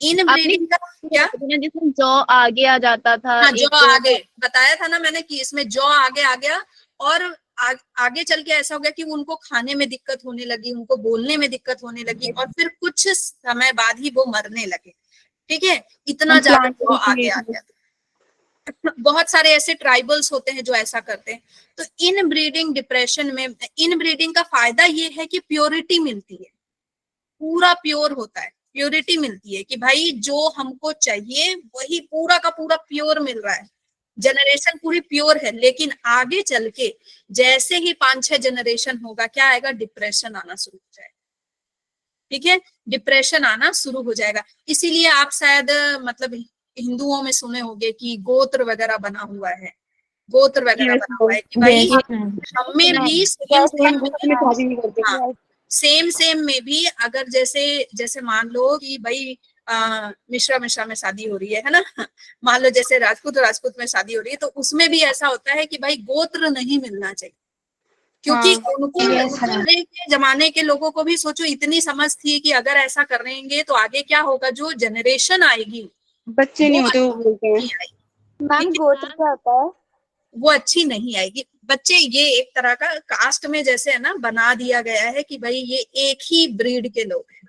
इनब्रीडिंग का क्या, जिसमें जॉ आगे आ जाता था, हाँ जॉ आगे बताया था ना मैंने कि इसमें जॉ आगे आ गया, और आगे चल के ऐसा हो गया कि उनको खाने में दिक्कत होने लगी, उनको बोलने में दिक्कत होने लगी, और फिर कुछ समय बाद ही वो मरने लगे। ठीक है, इतना ज्यादा जॉ आगे आ गया। बहुत सारे ऐसे ट्राइबल्स होते हैं जो ऐसा करते हैं। तो इन ब्रीडिंग डिप्रेशन में, इन ब्रीडिंग का फायदा ये है कि प्योरिटी मिलती है, पूरा प्योर होता है, प्योरिटी मिलती है कि भाई जो हमको चाहिए वही पूरा का पूरा प्योर मिल रहा है, जनरेशन पूरी प्योर है। लेकिन आगे चल के जैसे ही 5-6 जनरेशन होगा, क्या आएगा, डिप्रेशन आना शुरू हो जाएगा। ठीक है, डिप्रेशन आना शुरू हो जाएगा। इसीलिए आप शायद मतलब हिंदुओं में सुने होंगे कि गोत्र वगैरह बना हुआ है, गोत्र वगैरह बना हुआ है कि भाई हमें भी सेम सेम में भी अगर जैसे मान लो कि भाई मिश्रा में शादी हो रही है ना, मान लो जैसे राजपूत में शादी हो रही है, तो उसमें भी ऐसा होता है कि भाई गोत्र नहीं मिलना चाहिए, क्योंकि उनको पहले के जमाने के लोगों को भी सोचो इतनी समझ थी कि अगर ऐसा करेंगे तो आगे क्या होगा, जो जनरेशन आएगी बच्चे नहीं होते, वो बोलते हैं। मैम गोत्र क्या होता है? वो अच्छी नहीं आएगी। बच्चे ये एक तरह का कास्ट में जैसे है ना बना दिया गया है कि भाई ये एक ही ब्रीड के लोग हैं,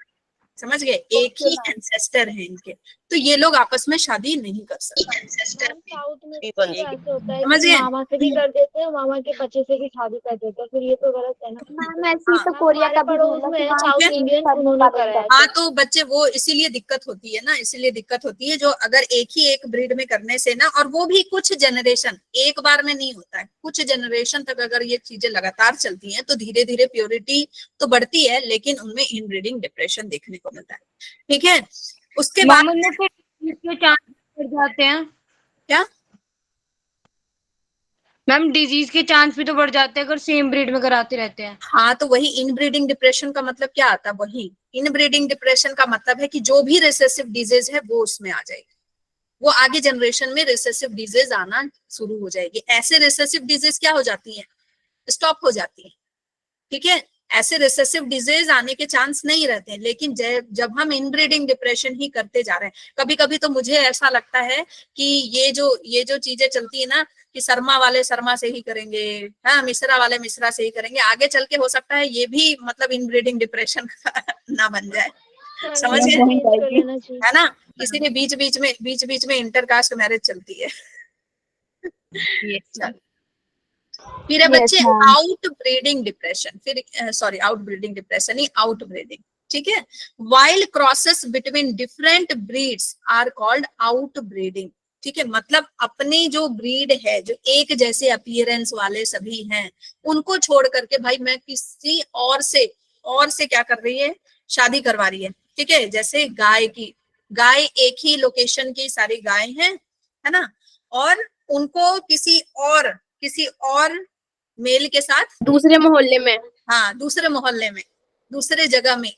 समझ गए, एक ही एंसेस्टर है इनके, तो ये लोग आपस में शादी नहीं कर सकते। साउथ में तो ऐसे होता है समझ कि गए? मामा से भी कर देते हैं, मामा के बच्चे से भी शादी कर देते हैं, फिर ये तो गलत है ना। मैम ऐसे ही तो कोरिया का भी पड़ोस रूल में है है, कि साउथ वहाँ इंडियन, शादी उन्होंने कर करा है। हाँ, तो बच्चे वो इसीलिए दिक्कत होती है ना, इसीलिए दिक्कत होती है जो अगर एक ही एक ब्रीड में करने से ना, और वो भी कुछ जनरेशन, एक बार में नहीं होता है, कुछ जनरेशन तक अगर ये चीजें लगातार चलती हैं तो धीरे धीरे प्योरिटी तो बढ़ती है, लेकिन उनमें इनब्रीडिंग डिप्रेशन देखने को मिलता है। ठीक है, उसके बाद के चांस बढ़ जाते हैं क्या, मैम, डिजीज के चांस भी तो बढ़ जाते हैं अगर सेम ब्रीड में कराते रहते हैं। हाँ तो वही इनब्रीडिंग डिप्रेशन का मतलब क्या आता है, वही इनब्रीडिंग डिप्रेशन का मतलब है कि जो भी रिसेसिव डिजीज है वो उसमें आ जाएगी, वो आगे जनरेशन में रिसेसिव डिजीज आना शुरू हो जाएगी। ऐसे रिसेसिव डिजीज क्या हो जाती है, स्टॉप हो जाती है। ठीक है, ऐसे रिसेसिव डिजीज आने के चांस नहीं रहते हैं, लेकिन जब हम इनब्रीडिंग डिप्रेशन ही करते जा रहे हैं, कभी कभी तो मुझे ऐसा लगता है कि ये जो चीजें चलती है ना कि शर्मा वाले शर्मा से ही करेंगे, हाँ मिश्रा वाले मिश्रा से ही करेंगे, आगे चल के हो सकता है ये भी मतलब इनब्रीडिंग डिप्रेशन ना बन जाए, समझ गए, है ना। इसीलिए बीच बीच में इंटरकास्ट मैरिज चलती है। फिर है बच्चे आउट ब्रीडिंग डिप्रेशन, फिर सॉरी आउट ब्रीडिंग डिप्रेशन नहीं, आउट ब्रीडिंग। ठीक है, wild crosses between different breeds are called outbreeding. ठीक है, मतलब अपनी जो ब्रीड है, जो एक जैसे अपीयरेंस वाले सभी हैं, उनको छोड़ करके भाई मैं किसी और से क्या कर रही है, शादी करवा रही है। ठीक है, जैसे गाय एक ही लोकेशन की सारी गाय हैं, है ना, और उनको किसी और मेल के साथ दूसरे मोहल्ले में, हाँ दूसरे मोहल्ले में, दूसरे जगह में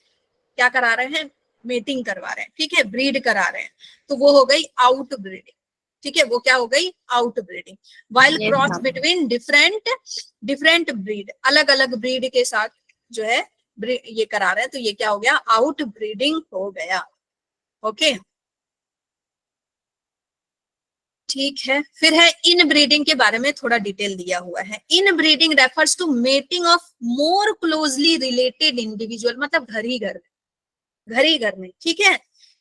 क्या करा रहे हैं, मेटिंग करवा रहे हैं। ठीक है, ब्रीड करा रहे हैं, तो वो हो गई आउट ब्रीडिंग। ठीक है, वो क्या हो गई, out breeding. While cross between different breed, अलग अलग ब्रीड के साथ जो है ये करा रहे हैं, तो ये क्या हो गया, आउट ब्रीडिंग हो गया। ओके, ठीक है, फिर है इन ब्रीडिंग के बारे में थोड़ा डिटेल दिया हुआ है। Inbreeding refers to mating of more closely related individual, मतलब घर ही घर में। ठीक है,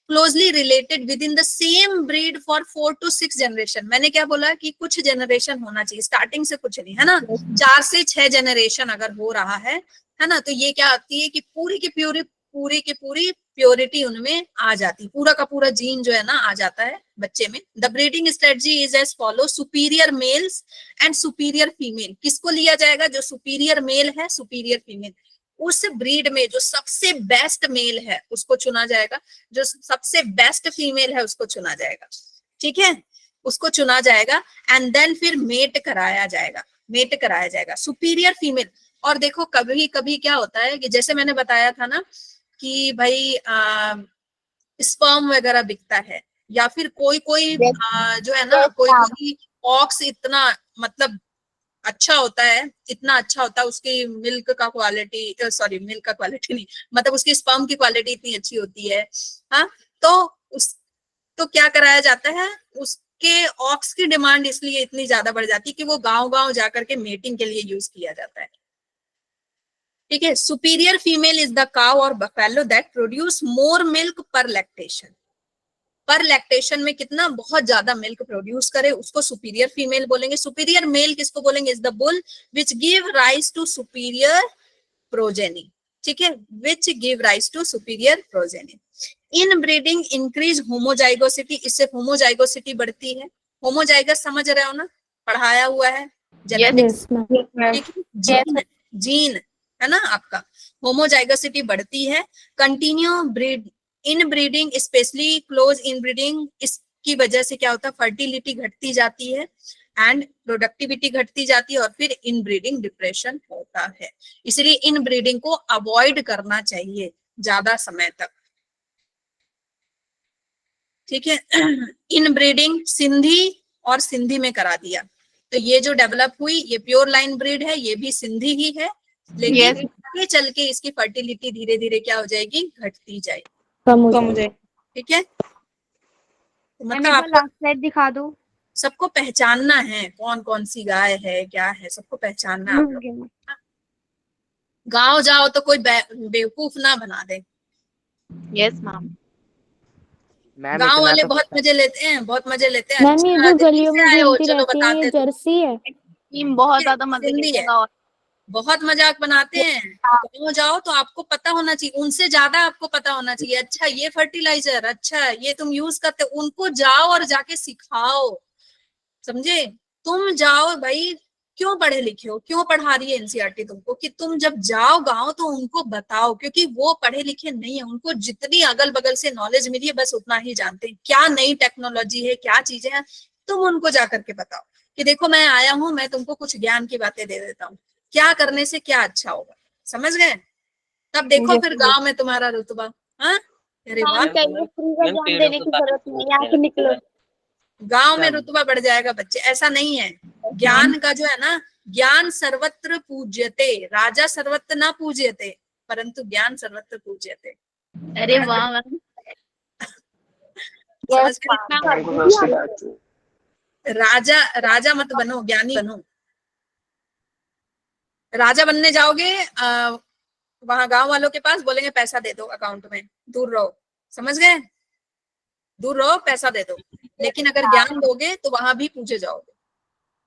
closely related within the same breed for 4 to 6 generation. मैंने क्या बोला कि कुछ जनरेशन होना चाहिए, स्टार्टिंग से कुछ नहीं, है ना, 4 से 6 जनरेशन अगर हो रहा है ना, तो ये क्या आती है कि पूरी की पूरी प्योरिटी उनमें आ जाती, पूरा का पूरा जीन जो है ना आ जाता है बच्चे में। The breeding strategy is as follow, superior males and superior female. किसको लिया जाएगा, जो सुपीरियर मेल है, सुपीरियर फीमेल, उस ब्रीड में जो सबसे बेस्ट मेल है उसको चुना जाएगा, जो सबसे बेस्ट फीमेल है उसको चुना जाएगा। ठीक है, उसको चुना जाएगा एंड देन फिर मेट कराया जाएगा सुपीरियर फीमेल। और देखो कभी कभी क्या होता है कि जैसे मैंने बताया था ना कि भाई स्पर्म वगैरह बिकता है, या फिर कोई जो है ना, कोई ऑक्स इतना मतलब अच्छा होता है, इतना अच्छा होता है, उसकी मिल्क का क्वालिटी, सॉरी मिल्क का क्वालिटी नहीं, मतलब उसकी स्पर्म की क्वालिटी इतनी अच्छी होती है। हाँ, तो उस तो क्या कराया जाता है, उसके ऑक्स की डिमांड इसलिए इतनी ज्यादा बढ़ जाती है कि वो गांव गांव जाकर के मेटिंग के लिए यूज किया जाता है। ठीक है, superior female is the cow और buffalo that produce more milk per lactation. Per lactation में कितना, बहुत ज्यादा मिल्क प्रोड्यूस करे, उसको सुपीरियर फीमेल बोलेंगे। सुपीरियर मेल किसको बोलेंगे, is the bull which give rise to superior progeny. ठीक है, which give rise to superior progeny. Inbreeding increase homozygosity, इससे होमोजाइगोसिटी बढ़ती है। होमोजाइगस समझ रहे हो ना, पढ़ाया हुआ है genetics, yes ma'am gene, gene है ना आपका, होमोजाइगोसिटी बढ़ती है। Continue breed in breeding, specially close in breeding, इसकी वजह से क्या होता है, फर्टिलिटी घटती जाती है एंड प्रोडक्टिविटी घटती जाती है, और फिर इन ब्रीडिंग डिप्रेशन होता है। इसलिए इन ब्रीडिंग को अवॉइड करना चाहिए ज्यादा समय तक। ठीक है, इन ब्रीडिंग सिंधी और सिंधी में करा दिया, तो ये जो डेवलप हुई ये प्योर लाइन ब्रीड है, ये भी सिंधी ही है, लेकिन आगे चल के इसकी फर्टिलिटी धीरे धीरे क्या हो जाएगी, घटती जाएगी, कम हो कम हो जाएगा। जाए। ठीक है, तो मतलब आपको लास्ट स्लाइड दिखा दो। सबको पहचानना है कौन कौन सी गाय है, क्या है, सबको पहचानना है आप लोग। गाँव जाओ तो कोई बेवकूफ ना बना दे। Yes ma'am. गांव वाले बहुत मजे लेते हैं, बहुत मजे लेते हैं। मैम ये अच्छा, जो दिल्ली गलियों से में आए हो, घूमती चलो रहती है बताते ये तुम। जर्सी है। टीम बहुत ज्यादा मजे सिंधी लेते है, हैं। और बहुत मजाक बनाते हैं। गाँव जाओ तो आपको पता होना चाहिए, उनसे ज्यादा आपको पता होना चाहिए। अच्छा ये फर्टिलाइजर, अच्छा ये तुम यूज करते, उनको जाओ और जाके सिखाओ, समझे। तुम जाओ भाई, क्यों पढ़े लिखे हो, क्यों पढ़ा रही है एनसीईआरटी तुमको, कि तुम जब जाओ गाँव तो उनको बताओ, क्योंकि वो पढ़े लिखे नहीं है, उनको जितनी अगल बगल से नॉलेज मिली है बस उतना ही जानते हैं। क्या नई टेक्नोलॉजी है, क्या चीजें हैं, तुम उनको जाकर के बताओ कि देखो मैं आया हूँ, मैं तुमको कुछ ज्ञान की बातें दे देता हूँ, क्या करने से क्या अच्छा होगा, समझ गए। तब देखो फिर गाँव में तुम्हारा रुतबा। हाँ, अरे वाह, चाहिए फ्री का ज्ञान देने की जरूरत नहीं है, यहाँ से निकलो। गांव में रुतबा बढ़ जाएगा बच्चे, ऐसा नहीं है। ज्ञान का जो है ना, ज्ञान सर्वत्र पूज्यते, राजा सर्वत्र ना पूज्यते, परंतु ज्ञान सर्वत्र पूज्यते। अरे वाह मैम। समझ गए? राजा, राजा मत बनो, ज्ञानी बनो। राजा बनने जाओगे वहां गांव वालों के पास, बोलेंगे पैसा दे दो अकाउंट में, दूर रहो, समझ गए, दूर रहो, पैसा दे दो। लेकिन अगर ज्ञान दोगे तो वहां भी पूछे जाओगे।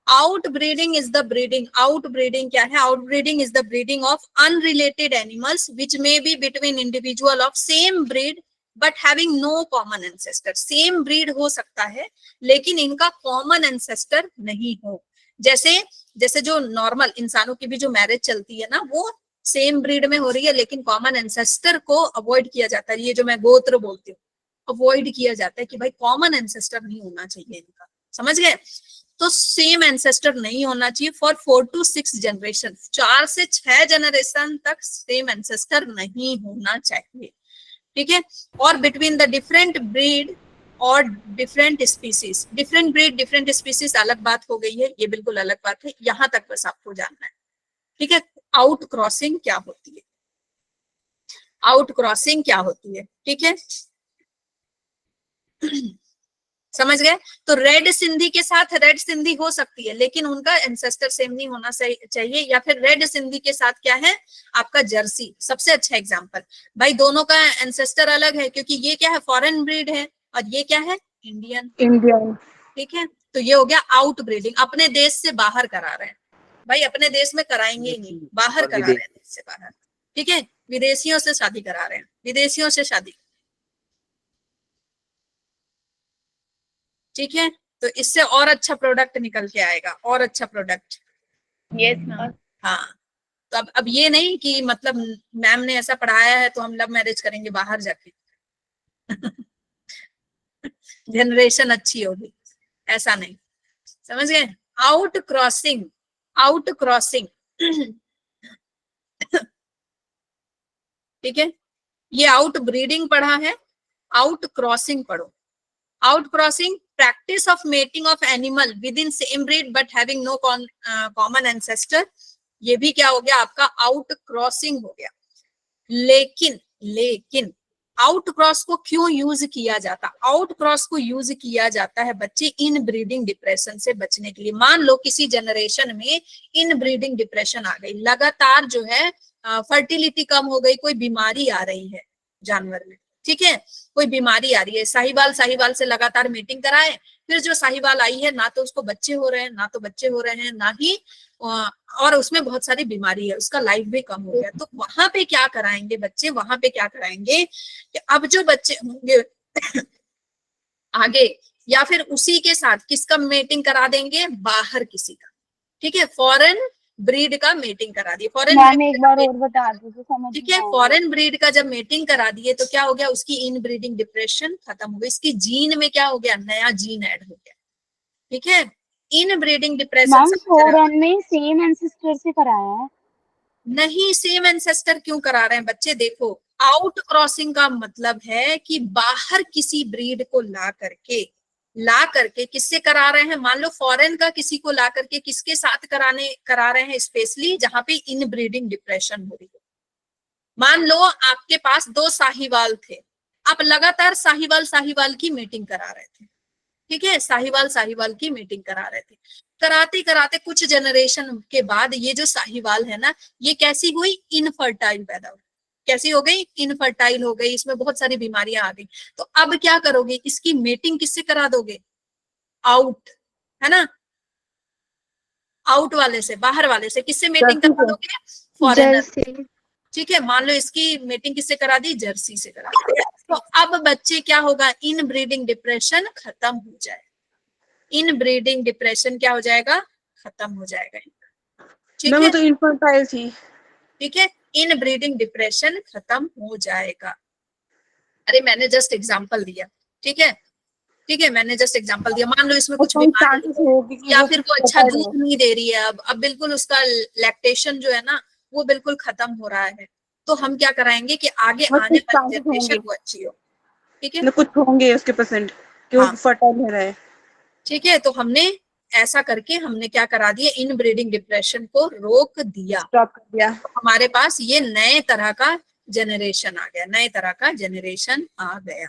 Outbreeding is the breeding, outbreeding क्या है, outbreeding is the breeding of unrelated animals which may be between individual of same breed but having no common ancestor. Same breed हो सकता है लेकिन इनका कॉमन एंसेस्टर नहीं हो। जैसे जैसे जो नॉर्मल इंसानों की भी जो मैरिज चलती है ना, वो सेम ब्रीड में हो रही है, लेकिन कॉमन एंसेस्टर को अवॉइड किया जाता है। ये जो मैं गोत्र बोलती हूँ, अवॉइड किया जाता है कि भाई कॉमन एंसेस्टर नहीं होना चाहिए इनका, समझ गए। तो सेम एंसेस्टर नहीं होना चाहिए फॉर 4 to 6 जनरेशन, 4 से 6 जनरेशन तक सेम एंसेस्टर नहीं होना चाहिए। ठीक है, और बिटवीन द डिफरेंट ब्रीड और different species, different breed different species अलग बात हो गई है, ये बिल्कुल अलग बात है, यहां तक बस आपको जानना है। ठीक है, आउट क्रॉसिंग क्या होती है, आउट क्रॉसिंग क्या होती है, ठीक है। समझ गए। तो रेड सिंधी के साथ रेड सिंधी हो सकती है, लेकिन उनका एंसेस्टर सेम नहीं होना चाहिए। या फिर रेड सिंधी के साथ क्या है आपका जर्सी, सबसे अच्छा एग्जांपल। भाई दोनों का एंसेस्टर अलग है, क्योंकि ये क्या है फॉरेन ब्रीड है और ये क्या है इंडियन। ठीक है, तो ये हो गया आउट ब्रीडिंग, अपने देश से बाहर करा रहे हैं। भाई अपने देश में कराएंगे ही नहीं, बाहर करा रहे हैं, देश से बाहर। ठीक है, विदेशियों से शादी करा रहे हैं, विदेशियों से शादी। ठीक है, तो इससे और अच्छा प्रोडक्ट निकल के आएगा, और अच्छा प्रोडक्ट। Yes ma'am. हाँ, तो अब ये नहीं कि मतलब मैम ने ऐसा पढ़ाया है तो हम लव मैरिज करेंगे बाहर जाके जनरेशन अच्छी होगी, ऐसा नहीं, समझ गए। आउट क्रॉसिंग, आउट क्रॉसिंग ठीक है, ये आउट ब्रीडिंग पढ़ा है, आउट क्रॉसिंग पढ़ो। Out crossing, practice of mating of animal within same breed but having no common ancestor, ये भी क्या हो गया आपका आउट क्रॉसिंग हो गया। लेकिन आउट क्रॉस को क्यों यूज किया जाता? आउट क्रॉस को यूज किया जाता है बच्चे इन ब्रीडिंग डिप्रेशन से बचने के लिए। मान लो किसी जनरेशन में इन ब्रीडिंग डिप्रेशन आ गई, लगातार जो है फर्टिलिटी कम हो गई, कोई बीमारी आ रही है जानवर में, ठीक है, कोई बीमारी आ रही है, साहिवाल से लगातार मीटिंग कराए, फिर जो साहिवाल आई है ना तो उसको बच्चे हो रहे हैं, ना ही और उसमें बहुत सारी बीमारी है, उसका लाइफ भी कम हो गया। तो वहां पे क्या कराएंगे बच्चे, वहां पे क्या कराएंगे कि अब जो बच्चे होंगे आगे या फिर उसी के साथ किसका मीटिंग करा देंगे, बाहर किसी का, ठीक है, फॉरेन ब्रीड का मीटिंग करा दिए। फॉरेन मैम एक बार और बता दीजिए, समझ ठीक है, नहीं आया। फॉरेन ब्रीड का जब मीटिंग करा दिए तो क्या हो गया, उसकी इन ब्रीडिंग डिप्रेशन खत्म हो गई, इसकी जीन में क्या हो गया, नया जीन ऐड हो गया, ठीक है। Inbreeding depression ma'am foreign में सेम एंसेस्टर से कराया है। नहीं, सेम एंसेस्टर क्यों करा रहे हैं बच्चे, देखो आउट क्रॉसिंग का मतलब है कि बाहर किसी ब्रीड को ला करके किससे करा रहे हैं, मान लो फॉरेन का किसी को ला करके किसके साथ करा रहे हैं, स्पेशली जहां पे इन ब्रीडिंग डिप्रेशन हो रही है। मान लो आपके पास 2 साहिवाल थे, आप लगातार साहिवाल की मीटिंग करा रहे थे, ठीक है, साहिवाल की मीटिंग करा रहे थे, कराते कुछ जनरेशन के बाद ये जो साहिवाल है ना, ये कैसी हुई, इनफर्टाइल पैदा हुई। कैसी हो गई, इनफर्टाइल हो गई, इसमें बहुत सारी बीमारियां आ गई। तो अब क्या करोगे, इसकी मीटिंग किससे करा दोगे, आउट, है ना, आउट वाले से, बाहर वाले से किससे मीटिंग करा दोगे, फॉरेनर, ठीक है। मान लो इसकी मीटिंग किससे करा दी, जर्सी से करा दी। तो अब बच्चे क्या होगा, इन ब्रीडिंग डिप्रेशन खत्म हो जाएगा, इन ब्रीडिंग डिप्रेशन क्या हो जाएगा, खत्म हो जाएगा, ठीक है, तो इन्फर्टाइल थी, ठीक है, इन ब्रीडिंग डिप्रेशन खत्म हो जाएगा। अरे मैंने जस्ट एग्जांपल दिया, ठीक है, मैंने जस्ट एग्जांपल दिया। मान लो इसमें कुछ बीमारी या फिर वो अच्छा दूध नहीं दे रही है, अब बिल्कुल उसका लैक्टेशन जो है ना वो बिल्कुल खत्म हो रहा है, तो हम क्या कराएंगे कि आगे आने वाली जनरेशन वो अच्छी हो, ठीक है, कुछ होंगे उसके परसेंट कि वो फर्टाइल हो रहा है, ठीक है। तो हमने ऐसा करके हमने क्या करा दिया, इन ब्रीडिंग डिप्रेशन को रोक दिया, स्टॉप कर दिया। तो हमारे पास ये नए तरह का जनरेशन आ गया,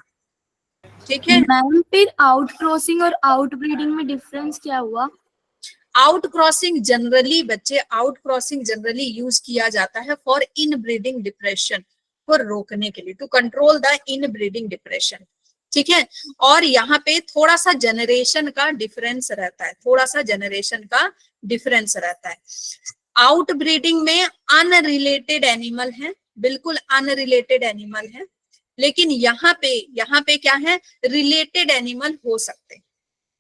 ठीक है। मैम फिर आउट क्रॉसिंग और आउट ब्रीडिंग में डिफरेंस क्या हुआ? आउट क्रॉसिंग जनरली यूज किया जाता है फॉर इन ब्रीडिंग डिप्रेशन को रोकने के लिए, to control the inbreeding depression, ठीक है। और यहाँ पे थोड़ा सा जनरेशन का डिफरेंस रहता है, आउट ब्रीडिंग में अनरिलेटेड एनिमल है, बिल्कुल अनरिलेटेड एनिमल है, लेकिन यहाँ पे क्या है, रिलेटेड एनिमल हो सकते हैं,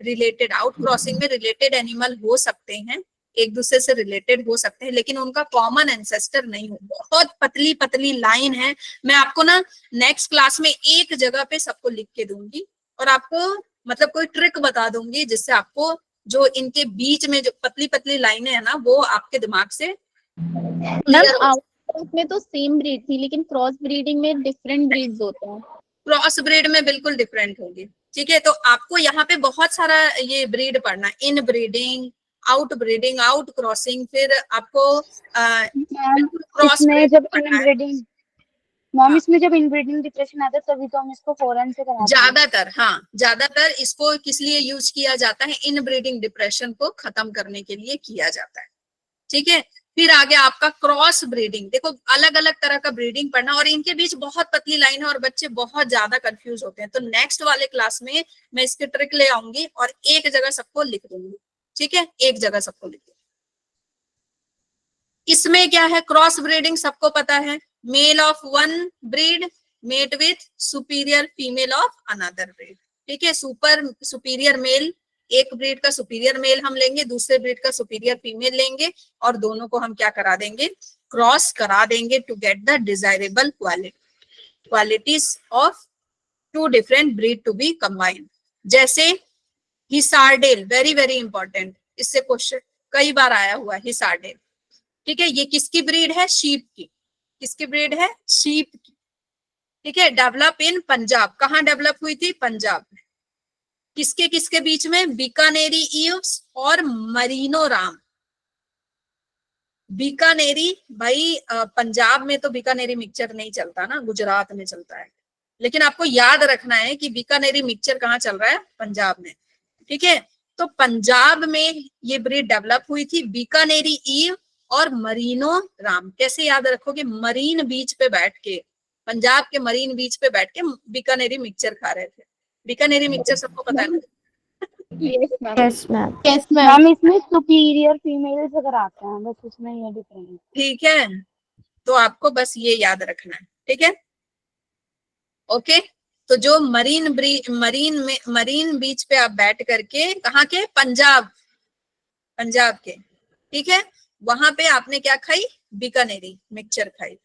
रिलेटेड, आउट क्रॉसिंग में रिलेटेड एनिमल हो सकते हैं, एक दूसरे से रिलेटेड हो सकते हैं, लेकिन उनका कॉमन एंसेस्टर नहीं हो। बहुत पतली लाइन है, मैं आपको ना नेक्स्ट क्लास में एक जगह पे सबको लिख के दूंगी और आपको मतलब कोई ट्रिक बता दूंगी जिससे आपको जो इनके बीच में जो पतली लाइनें है ना वो आपके दिमाग से मैम आउट में तो सेम ब्रीड थी, लेकिन क्रॉस ब्रीडिंग में डिफरेंट ब्रीड्स होते हैं। क्रॉस ब्रीड में बिल्कुल डिफरेंट होगी, ठीक है। तो आपको यहाँ पे बहुत सारा ये ब्रीड पढ़ना, इन breeding, out breeding, out crossing, फिर आपको क्रॉस इसमें जब इनब्रीडिंग डिप्रेशन आता है तभी तो हम इसको फॉरेन से कराते हैं। ज्यादातर इसको किस लिए यूज किया जाता है, इन ब्रीडिंग डिप्रेशन को खत्म करने के लिए किया जाता है, ठीक है। फिर आगे आपका क्रॉस ब्रीडिंग, देखो अलग अलग तरह का ब्रीडिंग पढ़ना, और इनके बीच बहुत पतली लाइन है और बच्चे बहुत ज्यादा कंफ्यूज होते हैं, तो नेक्स्ट वाले क्लास में मैं इसकी ट्रिक ले आऊंगी और एक जगह सबको लिख दूंगी, ठीक है, एक जगह सबको लिख दूंगी। इसमें क्या है, क्रॉस ब्रीडिंग सबको पता है, male of one breed mate with superior female of another breed, ठीक है, सुपीरियर मेल, एक ब्रीड का सुपीरियर मेल हम लेंगे, दूसरे ब्रीड का सुपीरियर फीमेल लेंगे और दोनों को हम क्या करा देंगे, क्रॉस करा देंगे to get the desirable qualities of two different breed to be combined. जैसे हिसारडेल, वेरी इंपॉर्टेंट, इससे क्वेश्चन कई बार आया हुआ है, हिसारडेल, ठीक है, ये किसकी ब्रीड है, शीप की, किसकी ब्रीड है, शीप की, ठीक है, डेवलप इन पंजाब, कहाँ डेवलप हुई थी, पंजाब में, किसके किसके बीच में? बीकानेरी ईव्स और मरीनो राम। बीकानेरी भाई पंजाब में तो बीकानेरी मिक्सचर नहीं चलता ना, गुजरात में चलता है। लेकिन आपको याद रखना है कि बीकानेरी मिक्सचर कहाँ चल रहा है? पंजाब में। ठीक है, तो पंजाब में ये ब्रीड डेवलप हुई थी, बीकानेरी ईव और मरीनो राम। कैसे याद रखोगे? मरीन बीच पे बैठ के, पंजाब के मरीन बीच पे बैठ के बीकानेरी मिक्सचर खा रहे थे। बीकानेरी मिक्सचर सबको पता है ना? Yes ma'am. Yes ma'am. Yes ma'am. Ma'am इसमें सुपीरियर फीमेल अगर आते हैं, बस उसमें ये डिफरेंस। ठीक है, तो आपको बस ये याद रखना है। ठीक है, ओके। तो जो मरीन बीच पे आप बैठ करके, कहाँ के? पंजाब के। ठीक है, वहां पे आपने क्या खाई? बीकानेरी मिक्सचर खाई।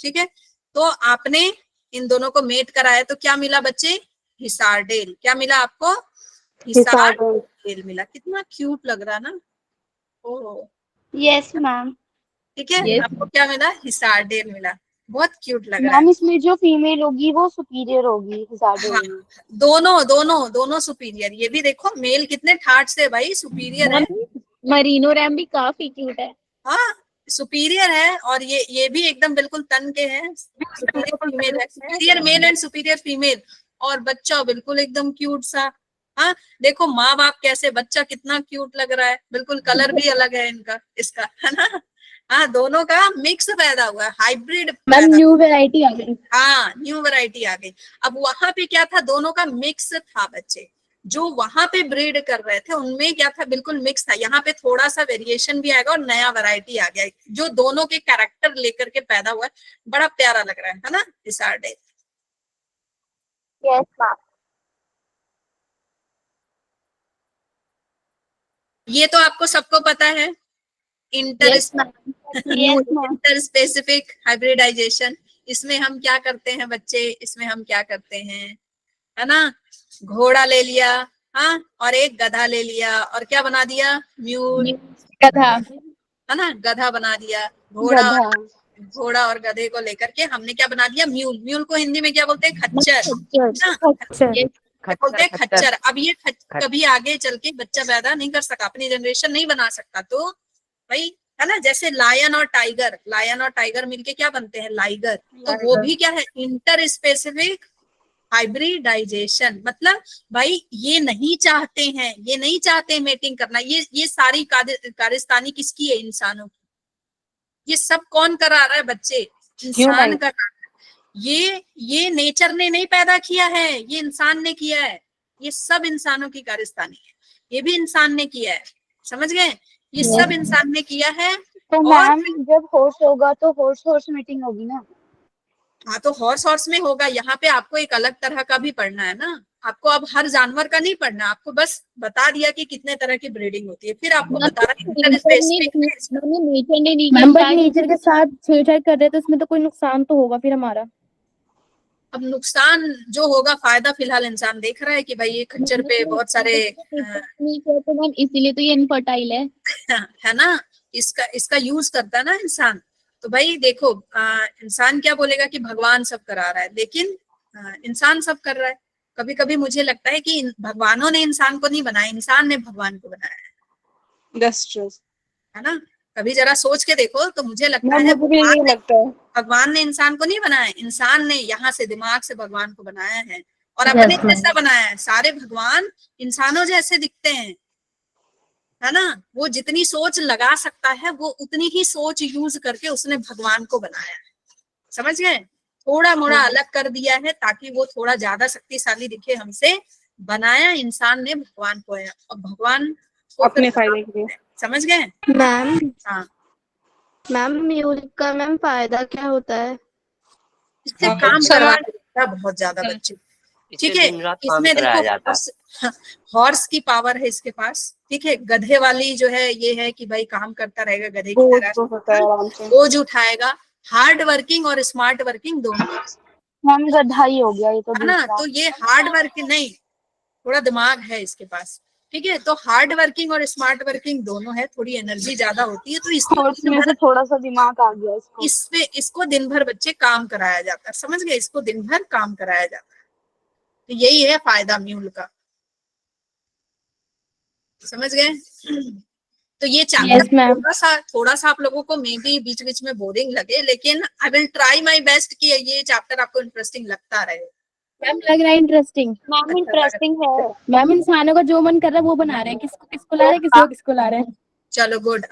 ठीक है, तो आपने इन दोनों को मेट कराया तो क्या मिला बच्चे? हिसारडेल। क्या मिला आपको? हिसारडेल मिला। कितना क्यूट लग रहा ना? Oh yes ma'am. ठीक है, Yes. आपको क्या मिला? हिसारडेल मिला। बहुत क्यूट लग रहा है। मैम इसमें जो फीमेल होगी वो सुपीरियर होगी हिसारडेल हाँ, में। दोनों सुपीरियर। ये भी देखो मेल कितने ठाट से भाई सुपीरियर है। मरीनो रैम भी काफी क्यूट है। हाँ, सुपीरियर है। और ये भी एकदम बिल्कुल तन के हैं। सुपीरियर फीमेल है, superior male and superior female. और बच्चा बिल्कुल एकदम क्यूट सा। हाँ, देखो माँ बाप कैसे, बच्चा कितना क्यूट लग रहा है। बिल्कुल कलर भी अलग है इनका, इसका, है ना? हाँ, दोनों का मिक्स पैदा हुआ है, हाइब्रिड मैम न्यू वैरायटी आ गई। हाँ, न्यू वैरायटी आ गई। अब वहां पे क्या था? दोनों का मिक्स था बच्चे। जो वहां पे ब्रीड कर रहे थे उनमें क्या था? बिल्कुल मिक्स था। यहाँ पे थोड़ा सा वेरिएशन भी आएगा और नया वैरायटी आ गया, जो दोनों के कैरेक्टर लेकर के पैदा हुआ है। बड़ा प्यारा लग रहा है ना? हिसारडेल। Yes ma'am. ये तो आपको सबको पता है, inter yes ma'am. Interspecific hybridization. इसमें हम क्या करते हैं बच्चे? इसमें हम क्या करते हैं, है ना? घोड़ा ले लिया, हाँ, और एक गधा ले लिया, और क्या बना दिया? म्यूल। गधा। है ना? गधा बना दिया। घोड़ा और गधे को लेकर के हमने क्या बना दिया? म्यूल। म्यूल को हिंदी में क्या बोलते हैं? खच्चर। ना? बोलते हैं खच्चर। अब ये कभी आगे चल के बच्चा पैदा नहीं कर सका, अपनी जनरेशन नहीं बना सकता, तो भाई, है ना? जैसे लायन और टाइगर मिलके क्या बनते हैं? लाइगर। तो वो भी क्या है? Interspecific hybridisation. मतलब भाई ये नहीं चाहते मेटिंग करना। ये सारी कारिस्तानी किसकी है? इंसानों की। ये सब कौन करा रहा है बच्चे? इंसान कर रहा है। ये नेचर ने नहीं पैदा किया है, ये इंसान ने किया है। ये सब इंसानों की कारिस्तानी है, ये भी इंसान ने किया है। समझ गए? ये सब इंसान ने किया है। तो मैम जब हॉर्स होगा तो हॉर्स मीटिंग होगी ना? हाँ, तो हॉर्स में होगा। यहाँ पे आपको एक अलग तरह का भी पढ़ना है ना। आपको अब हर जानवर का नहीं पढ़ना, आपको बस बता दिया कि कितने तरह की ब्रीडिंग होती है। फिर आपको बता रहा है नेचर के साथ छेड़छाड़ कर रहे हैं तो इसमें तो कोई नुकसान तो होगा फिर हमारा। अब नुकसान जो होगा, फायदा फिलहाल इंसान देख रहा है कि भाई ये खच्चर पे बहुत सारे इसीलिए तो ये इनफर्टाइल है ना? इसका यूज करता है ना इंसान। तो भाई देखो, इंसान क्या बोलेगा कि भगवान सब करा रहा है, लेकिन इंसान सब कर रहा है। कभी कभी मुझे लगता है कि भगवानों ने इंसान को नहीं बनाया, इंसान ने भगवान को बनाया है। है ना? कभी जरा सोच के देखो तो मुझे लगता है भगवान ने इंसान को नहीं बनाया, इंसान ने यहाँ से दिमाग से भगवान को बनाया है और अपने जैसा बनाया है। सारे भगवान इंसानों जैसे दिखते हैं, है ना? वो जितनी सोच लगा सकता है वो उतनी ही सोच यूज करके उसने भगवान को बनाया है। समझ गए? थोड़ा मोड़ा अलग कर दिया है ताकि वो थोड़ा ज्यादा शक्तिशाली दिखे हमसे। बनाया इंसान ने भगवान को है, और भगवान को अपने फायदे के लिए। समझ गए? मैम हाँ, मैम म्यूल का मैम फायदा क्या होता है? इससे काम करवाना बहुत ज्यादा बच्चे। ठीक है, इसमें देखो हॉर्स की पावर है इसके पास। ठीक है, गधे वाली जो है ये है कि भाई काम करता रहेगा गधे की तरह, बोझ उठाएगा। हार्ड वर्किंग और स्मार्ट वर्किंग दोनों, मैम गधा ही हो गया ये तो है ना? तो ये हार्ड वर्किंग नहीं, थोड़ा दिमाग है इसके पास। ठीक है, तो हार्ड वर्किंग और स्मार्ट वर्किंग दोनों है, थोड़ी एनर्जी ज्यादा होती है, तो इसमें से थोड़ा सा दिमाग आ गया इसको। इसको दिन भर बच्चे काम कराया जाता है। समझ गए? इसको दिन भर काम कराया जाता है। तो यही है फायदा म्यूल का। समझ गए? तो ये Yes, चैप्टर ma'am. थोड़ा सा आप लोगों को मे बी बीच बीच में बोरिंग लगे, लेकिन I will try my best कि ये चैप्टर आपको इंटरेस्टिंग लगता रहे। मैम लग रहा है इंटरेस्टिंग। मैम इंटरेस्टिंग है। मैम इंसानों का जो मन कर रहा है वो बना रहे हैं, किसको किसको ला रहे हैं, किसी को किसको ला रहे हैं। चलो गुड।